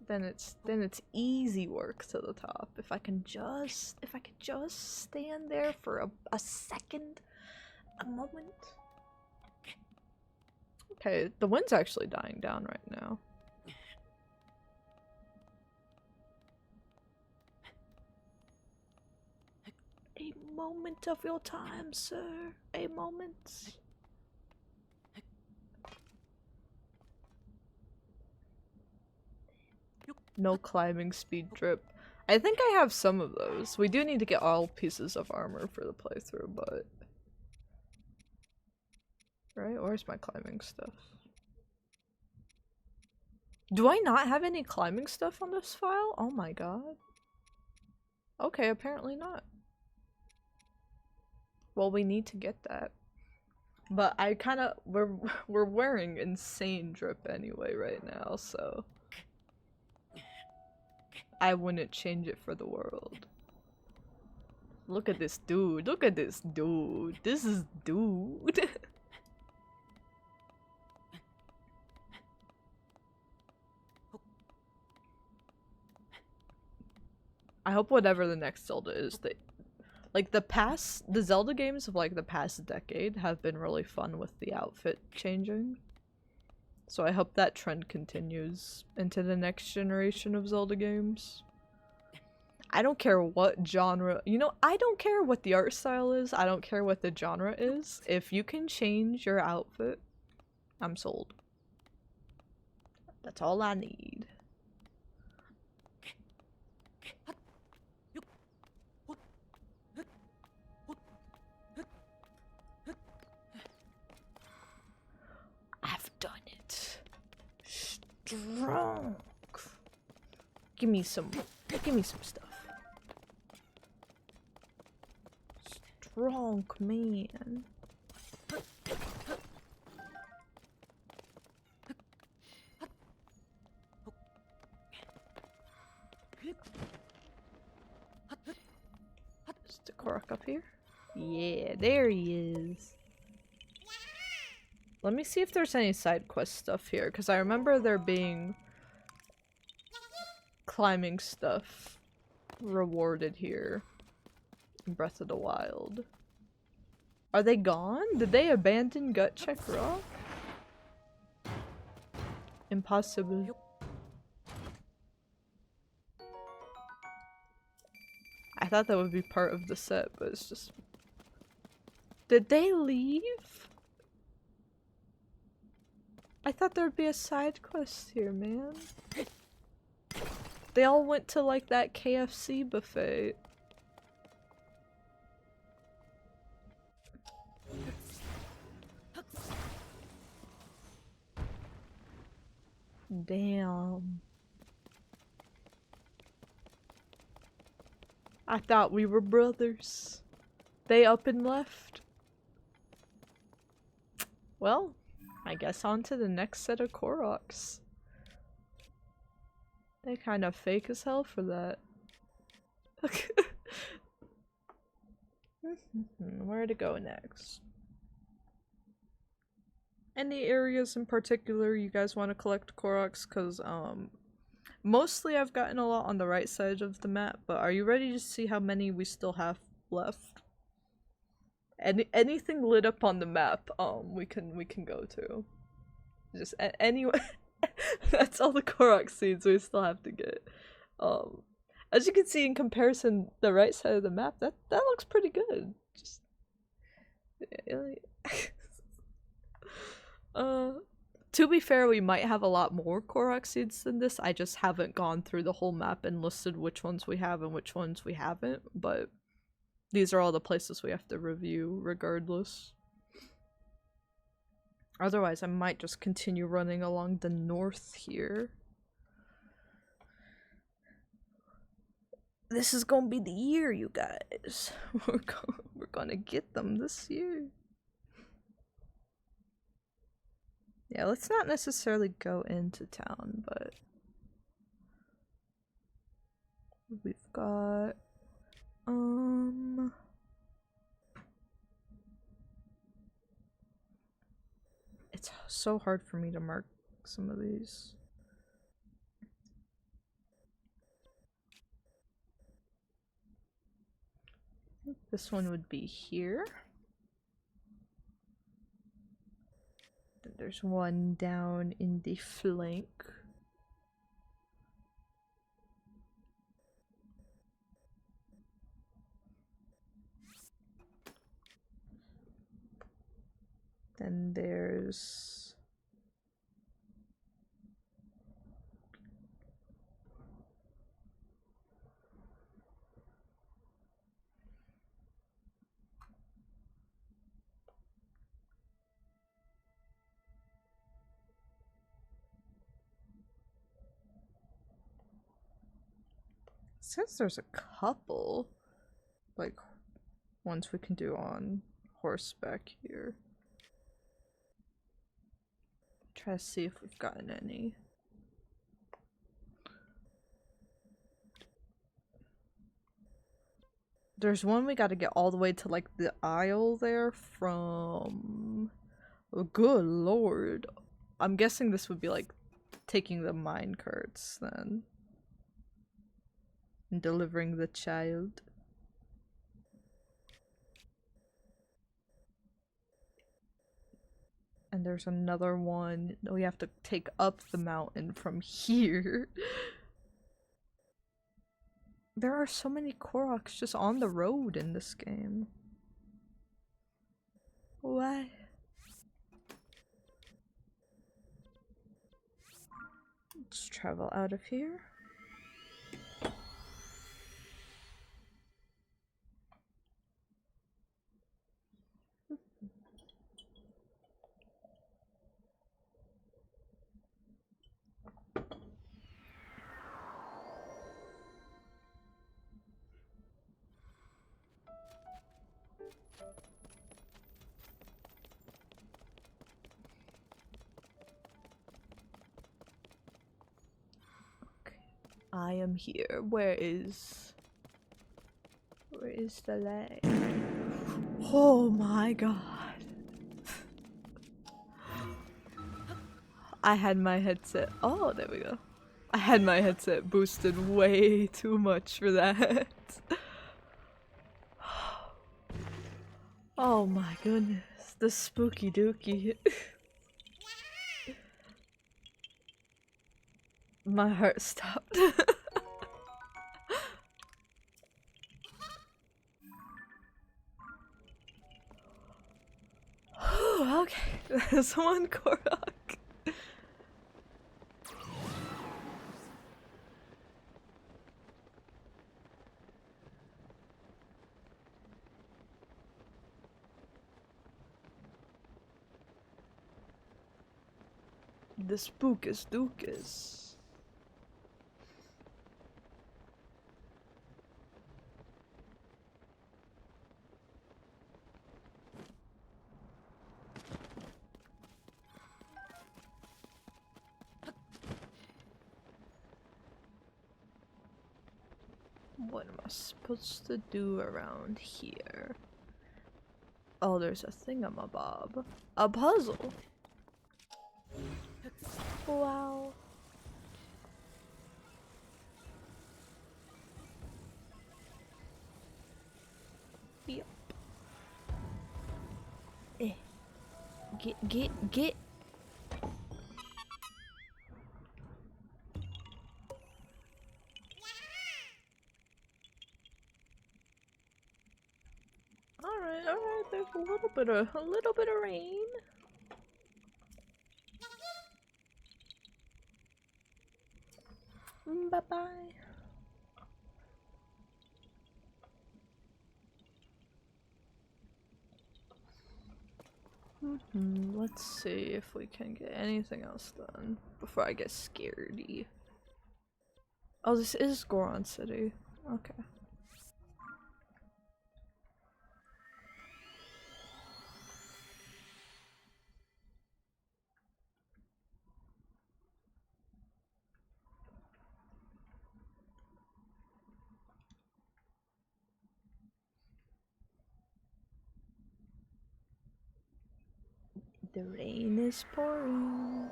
Then it's easy work to the top. If I could just stand there for a second, a moment. Okay, the wind's actually dying down right now. moment of your time, sir. A moment. No climbing speed drip. I think I have some of those. We do need to get all pieces of armor for the playthrough, but... Right? Where's my climbing stuff? Do I not have any climbing stuff on this file? Oh my god. Okay, apparently not. Well, we need to get that. But I kinda- we're wearing insane drip anyway right now, so... I wouldn't change it for the world. Look at this dude. Look at this dude. This is dude. I hope whatever the next Zelda is, that like the Zelda games of like the past decade have been really fun with the outfit changing. So I hope that trend continues into the next generation of Zelda games. I don't care what genre, you know, I don't care what the art style is, I don't care what the genre is. If you can change your outfit, I'm sold. That's all I need. I've done it. Strong. Give me some stuff. Strong man. Is the Korok up here? Yeah, there he is. Let me see if there's any side quest stuff here, because I remember there being climbing stuff rewarded here in Breath of the Wild. Are they gone? Did they abandon Gut Check Rock? Impossible. I thought that would be part of the set, but it's just... Did they leave? I thought there'd be a side quest here, man. They all went to like that KFC buffet. Damn. I thought we were brothers. They up and left. Well, I guess on to the next set of Koroks. They kind of fake as hell for that. Where to go next? Any areas in particular you guys want to collect Koroks? Because, mostly I've gotten a lot on the right side of the map, but are you ready to see how many we still have left? Anything lit up on the map, we can go to. Just anyway, that's all the Korok seeds we still have to get. As you can see in comparison, the right side of the map, that looks pretty good. Just, to be fair, we might have a lot more Korok seeds than this. I just haven't gone through the whole map and listed which ones we have and which ones we haven't, but these are all the places we have to review regardless. Otherwise, I might just continue running along the north here. This is gonna be the year, you guys. We're gonna get them this year. Yeah, let's not necessarily go into town, but we've got it's so hard for me to mark some of these. This one would be here. Then there's one down in the flank. And there's... Says there's a couple, like, ones we can do on horseback here. Try to see if we've gotten any. There's one we gotta get all the way to, like, the aisle there from... Oh, good lord. I'm guessing this would be, like, taking the mine carts, then. And delivering the child. And there's another one we have to take up the mountain from here. There are so many Koroks just on the road in this game. Why? Let's travel out of here. I am here. Where is the light? Oh my god. I had my headset. Oh, there we go. I had my headset boosted way too much for that. Oh my goodness. The spooky dookie. My heart stopped. Okay, there's one Korok. The spookus dookus. What am I supposed to do around here? Oh, there's a thingamabob. A puzzle! Wow. Yep. Get. Alright, there's a little bit of rain. Bye-bye. Let's see if we can get anything else done before I get scaredy. Oh, this is Goron City. Okay. The rain is pouring.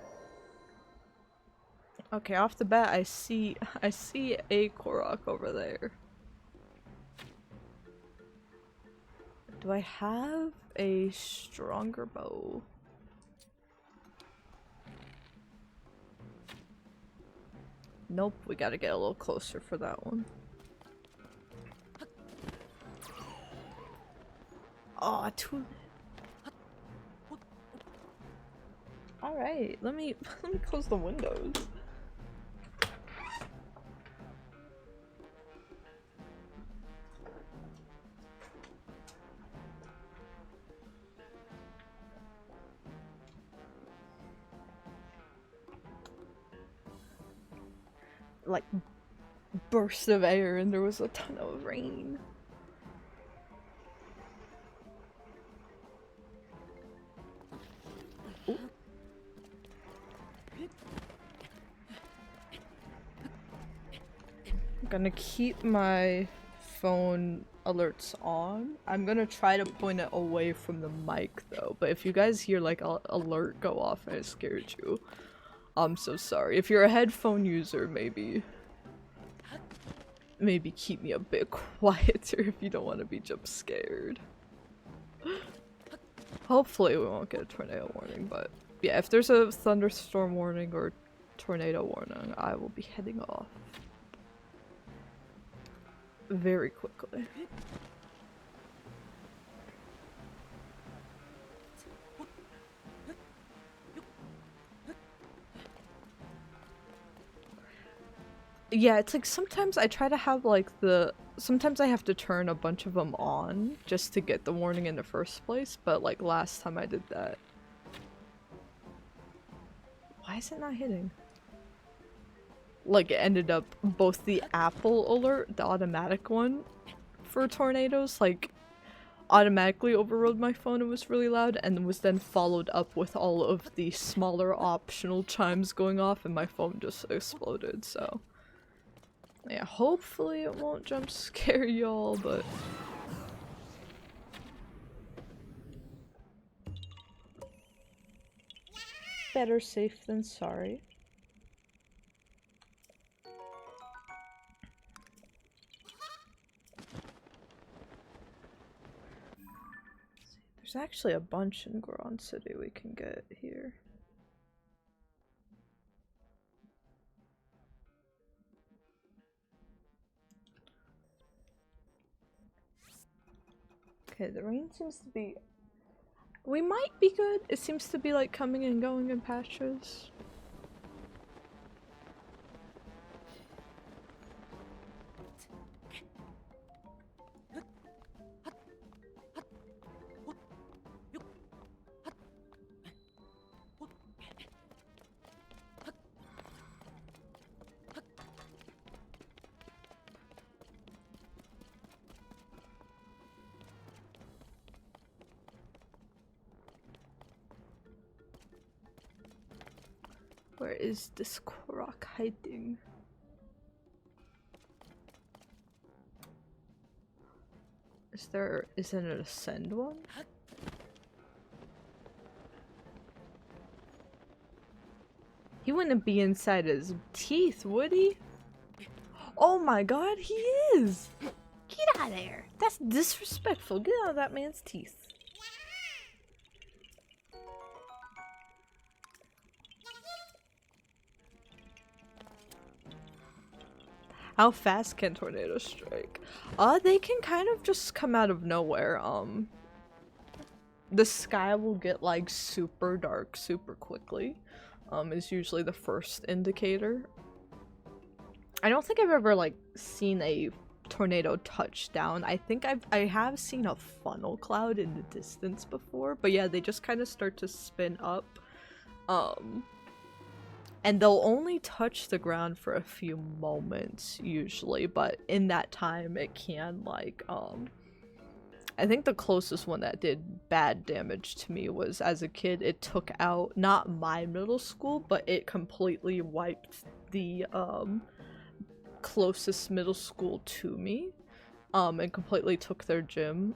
Okay, off the bat, I see a Korok over there. Do I have a stronger bow? Nope, we gotta get a little closer for that one. Oh, too. Alright, let me close the windows. Like, burst of air and there was a ton of rain. Ooh. I'm gonna keep my phone alerts on. I'm gonna try to point it away from the mic though, but if you guys hear like a alert go off and it scared you, I'm so sorry. If you're a headphone user, maybe keep me a bit quieter if you don't want to be jump scared. Hopefully we won't get a tornado warning, but yeah, if there's a thunderstorm warning or tornado warning, I will be heading off very quickly. Yeah, it's like sometimes I try to have like sometimes I have to turn a bunch of them on just to get the warning in the first place, but like last time I did that. Why is it not hitting? Like it ended up both the Apple alert, the automatic one for tornadoes, like automatically overrode my phone and was really loud, and was then followed up with all of the smaller optional chimes going off and my phone just exploded, so. Yeah, hopefully it won't jump scare y'all, but... Better safe than sorry. There's actually a bunch in Goron City we can get here. Okay, the rain seems to be... We might be good. It seems to be like coming and going in patches. Where is this Korok hiding? Isn't it a send one? He wouldn't be inside his teeth, would he? Oh my god, he is! Get out of there! That's disrespectful. Get out of that man's teeth. How fast can tornadoes strike? They can kind of just come out of nowhere. The sky will get like super dark super quickly. Is usually the first indicator. I don't think I've ever like seen a tornado touch down. I think I have seen a funnel cloud in the distance before, but yeah, they just kind of start to spin up. And they'll only touch the ground for a few moments, usually, but in that time, it can, like, I think the closest one that did bad damage to me was, as a kid, it took out, not my middle school, but it completely wiped the, closest middle school to me, and completely took their gym.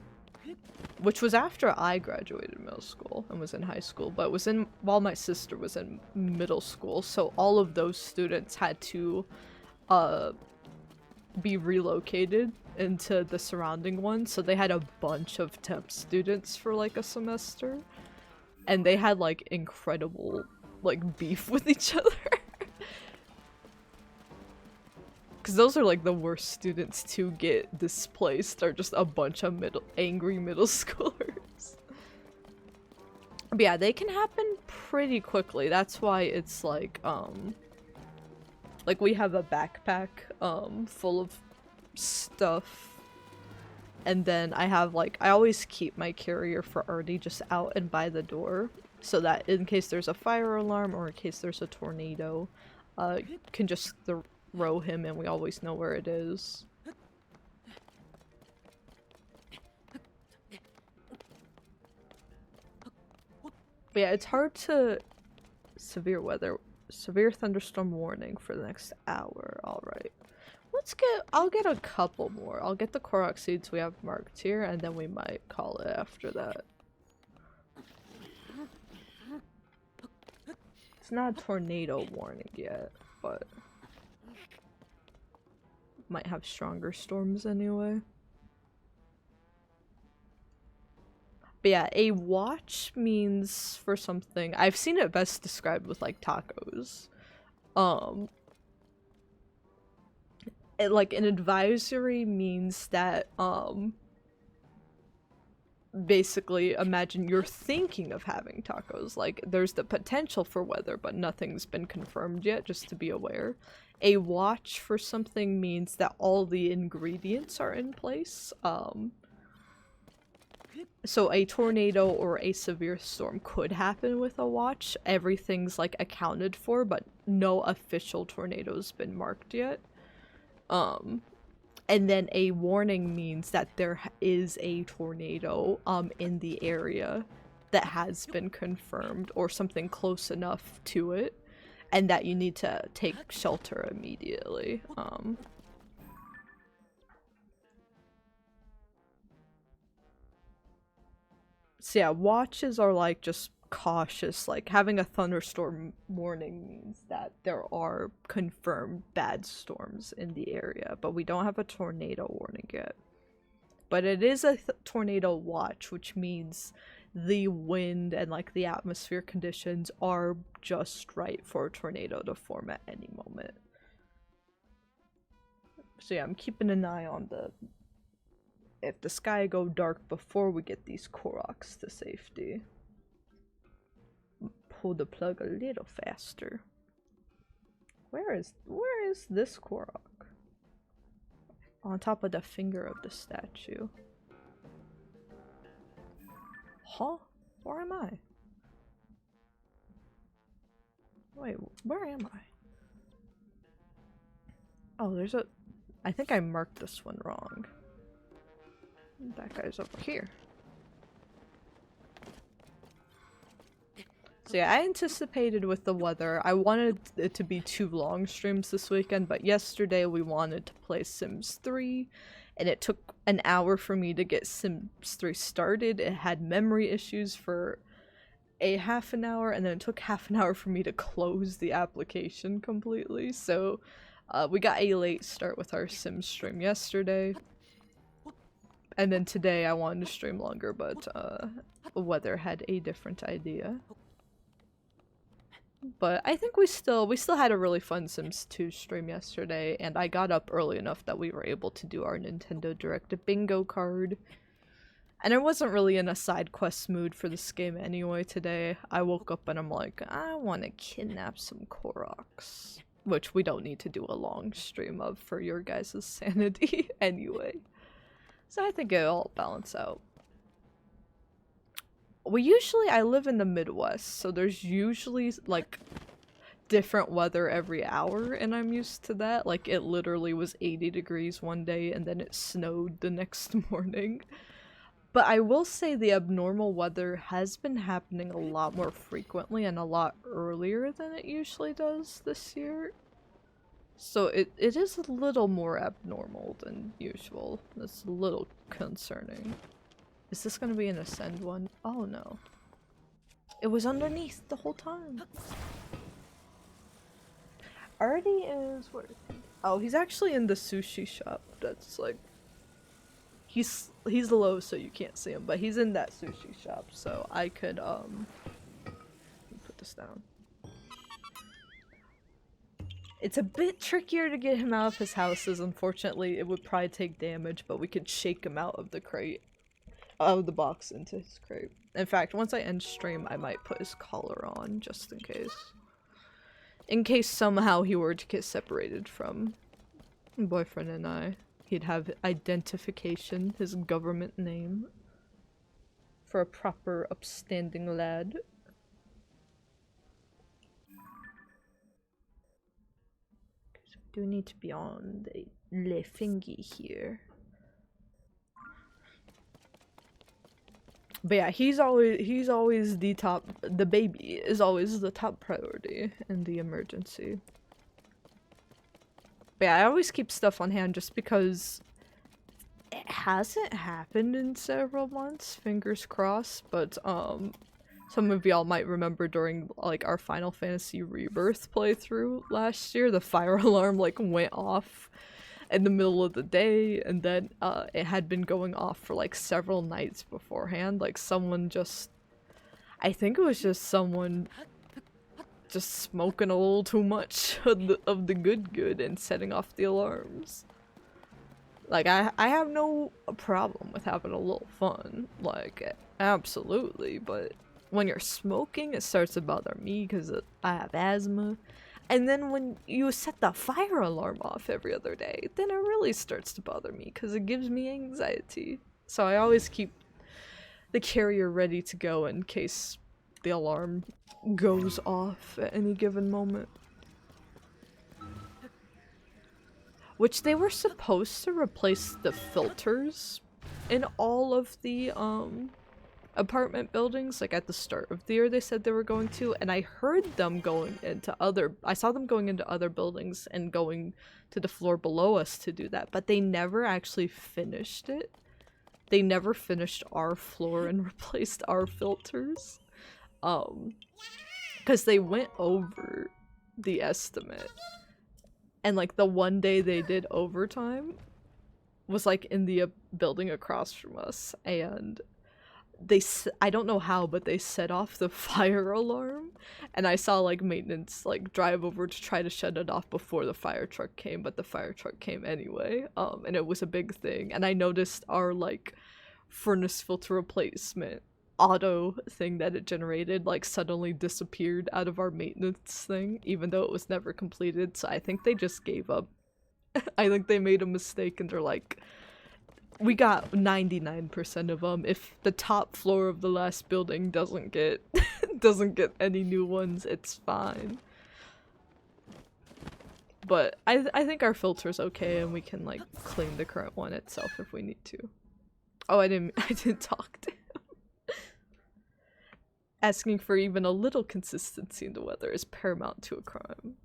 Which was after I graduated middle school and was in high school, but it was while my sister was in middle school, so all of those students had to be relocated into the surrounding one, so they had a bunch of temp students for like a semester, and they had like incredible like beef with each other. Because those are like the worst students to get displaced, are just a bunch of angry middle schoolers. But yeah, they can happen pretty quickly. That's why it's like we have a backpack full of stuff, and then I have like I always keep my carrier for Artie just out and by the door, so that in case there's a fire alarm or in case there's a tornado, can just throw him and we always know where it is. But yeah, it's hard to severe weather. Severe thunderstorm warning for the next hour. Alright. I'll get a couple more. I'll get the Koroks seeds we have marked here, and then we might call it after that. It's not a tornado warning yet, but might have stronger storms anyway. But yeah, a watch means for something. I've seen it best described with like tacos. Like an advisory means that basically imagine you're thinking of having tacos. Like there's the potential for weather, but nothing's been confirmed yet, just to be aware. A watch for something means that all the ingredients are in place. So a tornado or a severe storm could happen with a watch. Everything's like accounted for, but no official tornado's been marked yet. And then a warning means that there is a tornado in the area that has been confirmed or something close enough to it, and that you need to take shelter immediately. So yeah, watches are like just cautious. Like having a thunderstorm warning means that there are confirmed bad storms in the area, but we don't have a tornado warning yet. But it is a tornado watch, which means the wind and like the atmosphere conditions are just right for a tornado to form at any moment. So yeah, I'm keeping an eye on if the sky go dark before we get these Koroks to safety. Pull the plug a little faster. Where is this Korok? On top of the finger of the statue. Huh? Where am I? Wait, where am I? Oh, I think I marked this one wrong. That guy's over here. So yeah, I anticipated with the weather, I wanted it to be 2 long streams this weekend, but yesterday we wanted to play Sims 3, and it took an hour for me to get Sims 3 started. It had memory issues for a half an hour, and then it took half an hour for me to close the application completely, so we got a late start with our Sims stream yesterday. And then today I wanted to stream longer, but weather had a different idea. But I think we still had a really fun Sims 2 stream yesterday, and I got up early enough that we were able to do our Nintendo Direct bingo card. And I wasn't really in a side quest mood for this game anyway today. I woke up and I'm like, I want to kidnap some Koroks. Which we don't need to do a long stream of for your guys' sanity anyway. So I think it'll all balance out. I live in the Midwest, so there's usually like different weather every hour, and I'm used to that. Like it literally was 80 degrees one day and then it snowed the next morning. But I will say the abnormal weather has been happening a lot more frequently and a lot earlier than it usually does this year. So it is a little more abnormal than usual. It's a little concerning. Is this gonna be an ascend one? Oh no. It was underneath the whole time. Artie is where? Oh, he's actually in the sushi shop. That's like he's low so you can't see him, but he's in that sushi shop, so I could put this down. It's a bit trickier to get him out of his houses, unfortunately. It would probably take damage, but we could shake him out of the crate. of the box into his crate. In fact, once I end stream, I might put his collar on, just in case. In case somehow he were to get separated from boyfriend and I, he'd have identification, his government name, for a proper upstanding lad. So we do need to be on the le thingy here. But yeah, he's always the top, the baby is always the top priority in the emergency. But yeah, I always keep stuff on hand just because it hasn't happened in several months, fingers crossed, but some of y'all might remember during like our Final Fantasy Rebirth playthrough last year, the fire alarm like went off in the middle of the day, and then it had been going off for like several nights beforehand. Like someone just, I think it was just someone just smoking a little too much of the good and setting off the alarms. Like I have no problem with having a little fun, like absolutely, but when you're smoking it starts to bother me because I have asthma. And then when you set the fire alarm off every other day, then it really starts to bother me because it gives me anxiety. So I always keep the carrier ready to go in case the alarm goes off at any given moment. Which they were supposed to replace the filters in all of the apartment buildings, like at the start of the year they said they were going to, and I heard them going into I saw them going into other buildings and going to the floor below us to do that, but they never actually finished it. They never finished our floor and replaced our filters. Because they went over the estimate. And like the one day they did overtime was like in the building across from us, and I don't know how, but they set off the fire alarm, and I saw like maintenance like drive over to try to shut it off before the fire truck came, but the fire truck came anyway, and it was a big thing. And I noticed our like furnace filter replacement auto thing that it generated like suddenly disappeared out of our maintenance thing, even though it was never completed. So I think they just gave up. I think they made a mistake and they're like, we got 99% of them. If the top floor of the last building doesn't get any new ones, it's fine. But I think our filter's okay, and we can like clean the current one itself if we need to. Oh, I didn't talk to him. Asking for even a little consistency in the weather is paramount to a crime.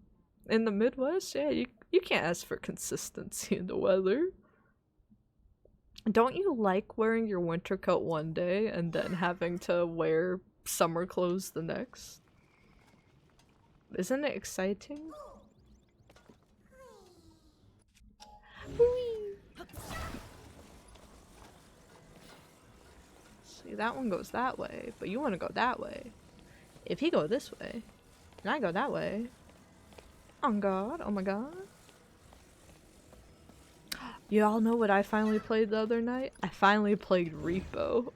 In the Midwest, yeah, you can't ask for consistency in the weather. Don't you like wearing your winter coat one day and then having to wear summer clothes the next? Isn't it exciting? Whee! See, that one goes that way, but you want to go that way. If he go this way, and I go that way. Oh god, oh my god. You all know what I finally played the other night? I finally played Repo.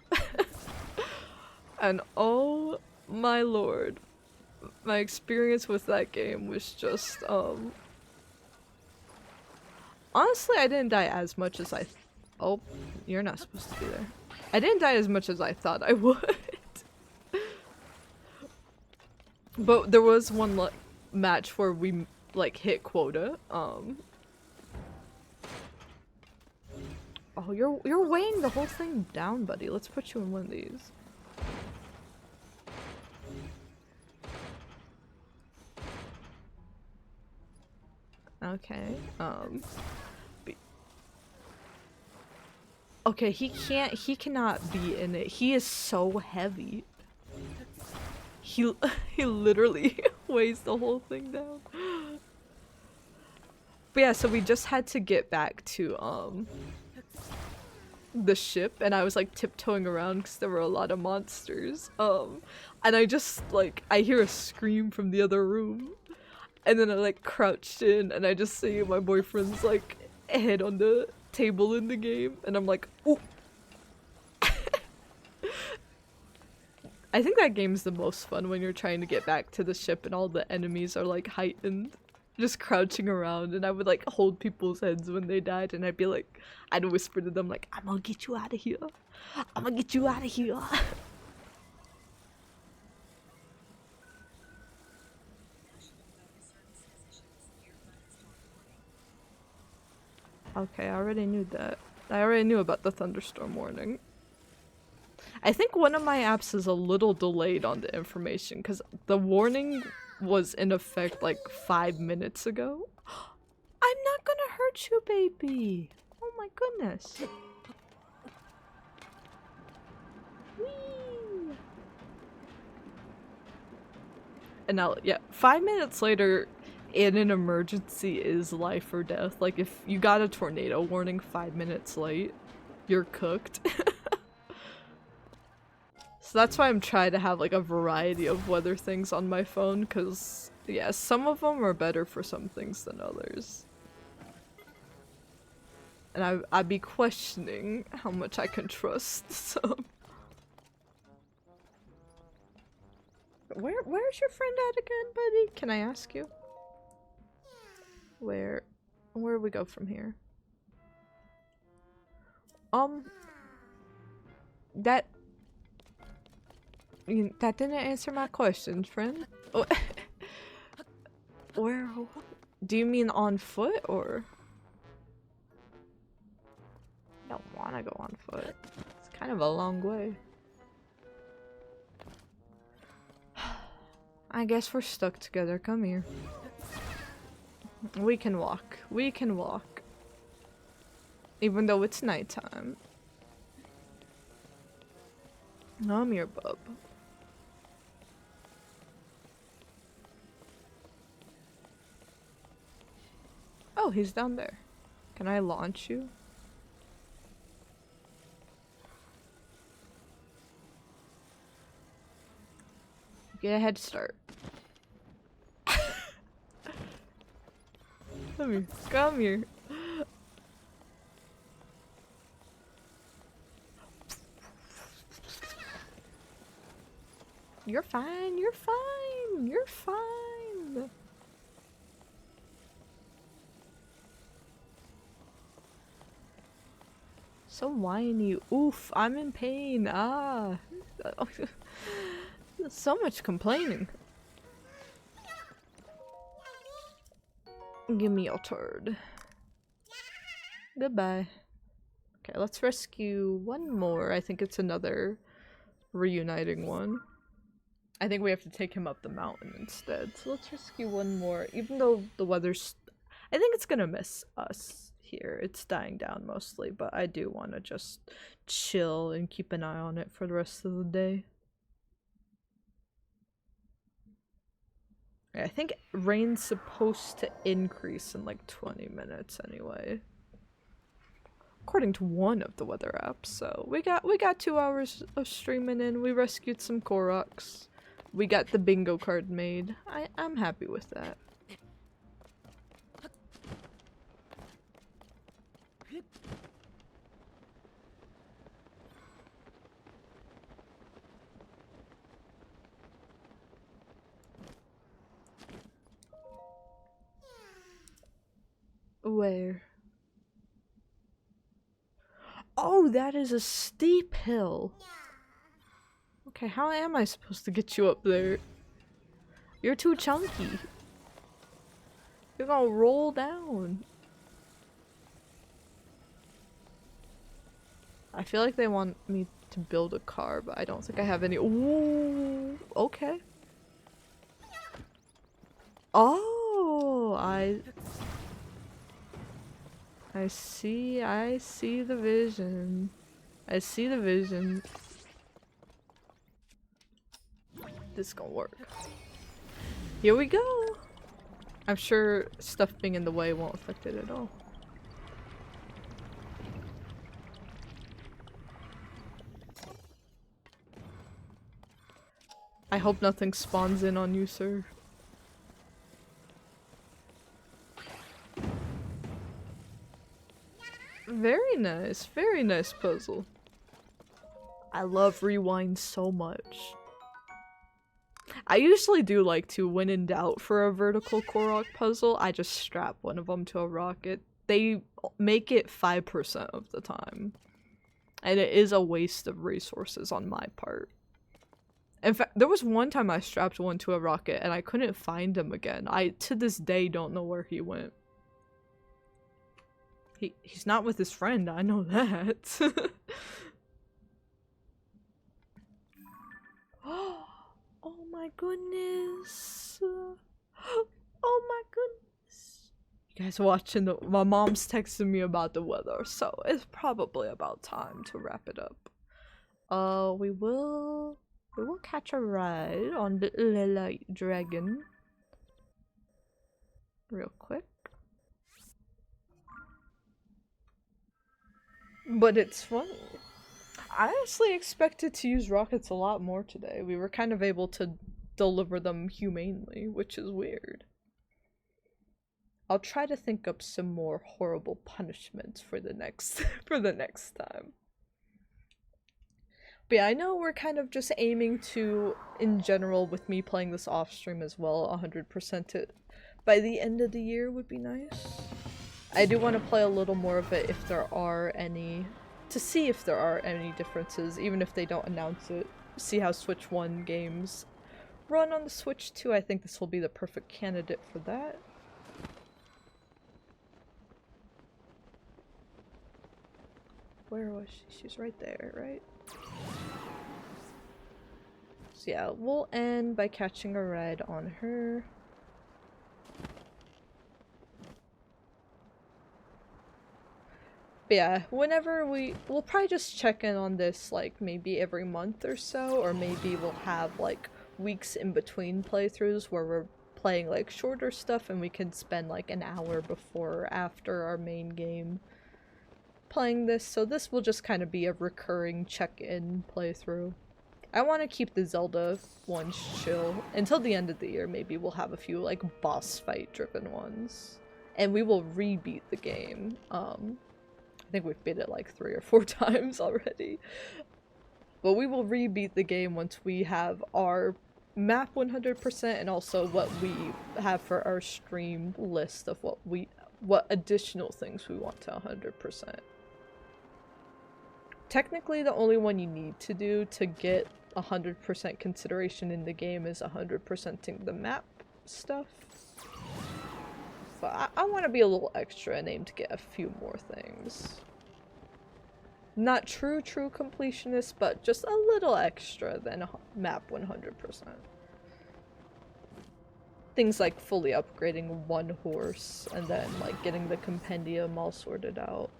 And oh my lord. My experience with that game was just, honestly, I didn't die as much as oh, you're not supposed to be there. I didn't die as much as I thought I would. But there was one match where we, like, hit quota, Oh, you're weighing the whole thing down, buddy. Let's put you in one of these. Okay, okay, he cannot be in it. He is so heavy. He literally weighs the whole thing down. But yeah, so we just had to get back to, the ship, and I was like tiptoeing around because there were a lot of monsters, and I just like, I hear a scream from the other room, and then I like crouched in, and I just see my boyfriend's like head on the table in the game, and I'm like, ooh. I think that game's the most fun when you're trying to get back to the ship and all the enemies are like heightened, just crouching around, and I would like hold people's heads when they died, and I'd be like, I'd whisper to them like, I'm gonna get you out of here. I'm gonna get you out of here. Okay, I already knew that. I already knew about the thunderstorm warning. I think one of my apps is a little delayed on the information because the warning was in effect like 5 minutes ago. I'm not gonna hurt you, baby. Oh my goodness. Whee! And now, yeah, 5 minutes later in an emergency is life or death. Like if you got a tornado warning 5 minutes late, you're cooked. So that's why I'm trying to have like a variety of weather things on my phone, because yeah, some of them are better for some things than others. And I'd be questioning how much I can trust some. Where's your friend at again, buddy? Can I ask you? Where do we go from here? That didn't answer my question, friend. Where? Do you mean on foot, or? I don't want to go on foot. It's kind of a long way. I guess we're stuck together. Come here. We can walk. We can walk. Even though it's nighttime. I'm your bub. Oh, he's down there. Can I launch you? Get a head start. Come here. Come here. You're fine. You're fine. You're fine. So whiny. Oof, I'm in pain. Ah. So much complaining. Give me your turd. Goodbye. Okay, let's rescue one more. I think it's another reuniting one. I think we have to take him up the mountain instead. So let's rescue one more. Even though the weather's... I think it's gonna miss us here. It's dying down mostly, but I do want to just chill and keep an eye on it for the rest of the day. I think rain's supposed to increase in like 20 minutes anyway. According to one of the weather apps. So we got 2 hours of streaming in. We rescued some Koroks. We got the bingo card made. I'm happy with that. Where? Oh, that is a steep hill. Okay, how am I supposed to get you up there? You're too chunky. You're gonna roll down. I feel like they want me to build a car, but I don't think I have any. Ooh, okay. Oh, I see the vision. I see the vision. This is gonna work. Here we go! I'm sure stuff being in the way won't affect it at all. I hope nothing spawns in on you, sir. Very nice puzzle. I love rewind so much. I usually do like to, when in doubt for a vertical Korok puzzle, I just strap one of them to a rocket. They make it 5% of the time. And it is a waste of resources on my part. In fact, there was one time I strapped one to a rocket and I couldn't find him again. I, to this day, don't know where he went. He's not with his friend, I know that. Oh my goodness. Oh my goodness. You guys watching the- my mom's texting me about the weather, so it's probably about time to wrap it up. We will catch a ride on the light dragon. Real quick. But it's funny. I honestly expected to use rockets a lot more today. We were kind of able to deliver them humanely, which is weird. I'll try to think up some more horrible punishments for the next for the next time. But yeah, I know we're kind of just aiming to, in general, with me playing this off stream as well, 100% it by the end of the year would be nice. I do want to play a little more of it if there are any, to see if there are any differences, even if they don't announce it. See how Switch 1 games run on the Switch 2. I think this will be the perfect candidate for that. Where was she? She's right there, right? So yeah, we'll end by catching a ride on her. But yeah, whenever we'll probably just check in on this like maybe every month or so, or maybe we'll have like weeks in between playthroughs where we're playing like shorter stuff and we can spend like an hour before or after our main game playing this. So this will just kind of be a recurring check-in playthrough. I want to keep the Zelda ones chill until the end of the year. Maybe we'll have a few like boss fight driven ones, and we will rebeat the game. I think we've beat it like 3 or 4 times already. But we will rebeat the game once we have our map 100% and also what we have for our stream list of what additional things we want to 100%. Technically, the only one you need to do to get 100% consideration in the game is 100%ing the map stuff. But I want to be a little extra and aim to get a few more things. Not true completionist, but just a little extra than a map 100%. Things like fully upgrading one horse and then like getting the compendium all sorted out.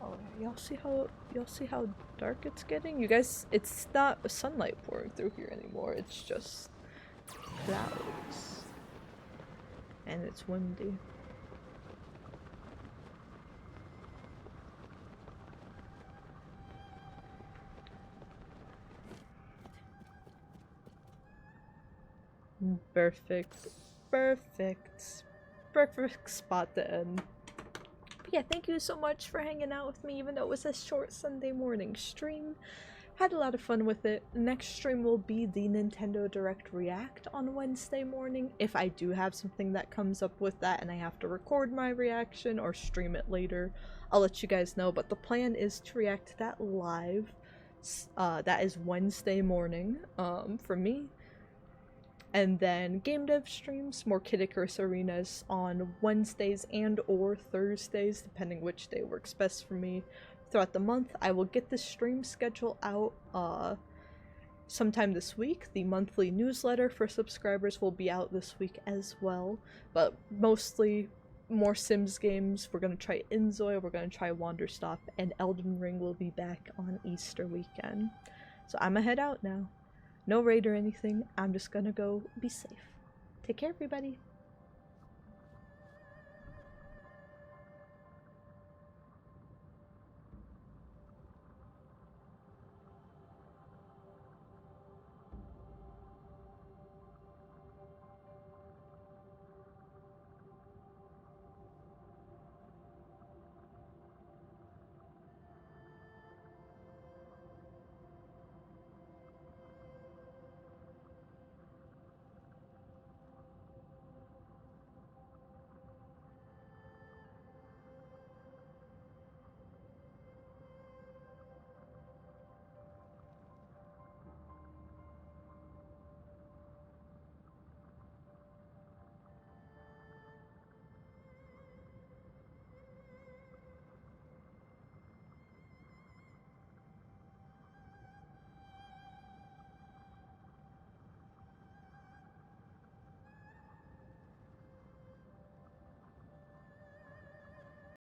Oh, y'all see how dark it's getting? You guys, it's not sunlight pouring through here anymore. It's just clouds. And it's windy. Perfect spot to end. But yeah, thank you so much for hanging out with me, even though it was a short Sunday morning stream. Had a lot of fun with it. Next stream will be the Nintendo Direct React on Wednesday morning. If I do have something that comes up with that and I have to record my reaction or stream it later, I'll let you guys know. But the plan is to react to that live. That is Wednesday morning for me. And then game dev streams, more Kid Icarus arenas on Wednesdays and or Thursdays, depending which day works best for me. Throughout the month, I will get the stream schedule out sometime this week. The monthly newsletter for subscribers will be out this week as well, but mostly more Sims games. We're going to try Inzoi, we're going to try Wanderstop, and Elden Ring will be back on Easter weekend. So I'm gonna head out now. No raid or anything, I'm just gonna go be safe. Take care, everybody.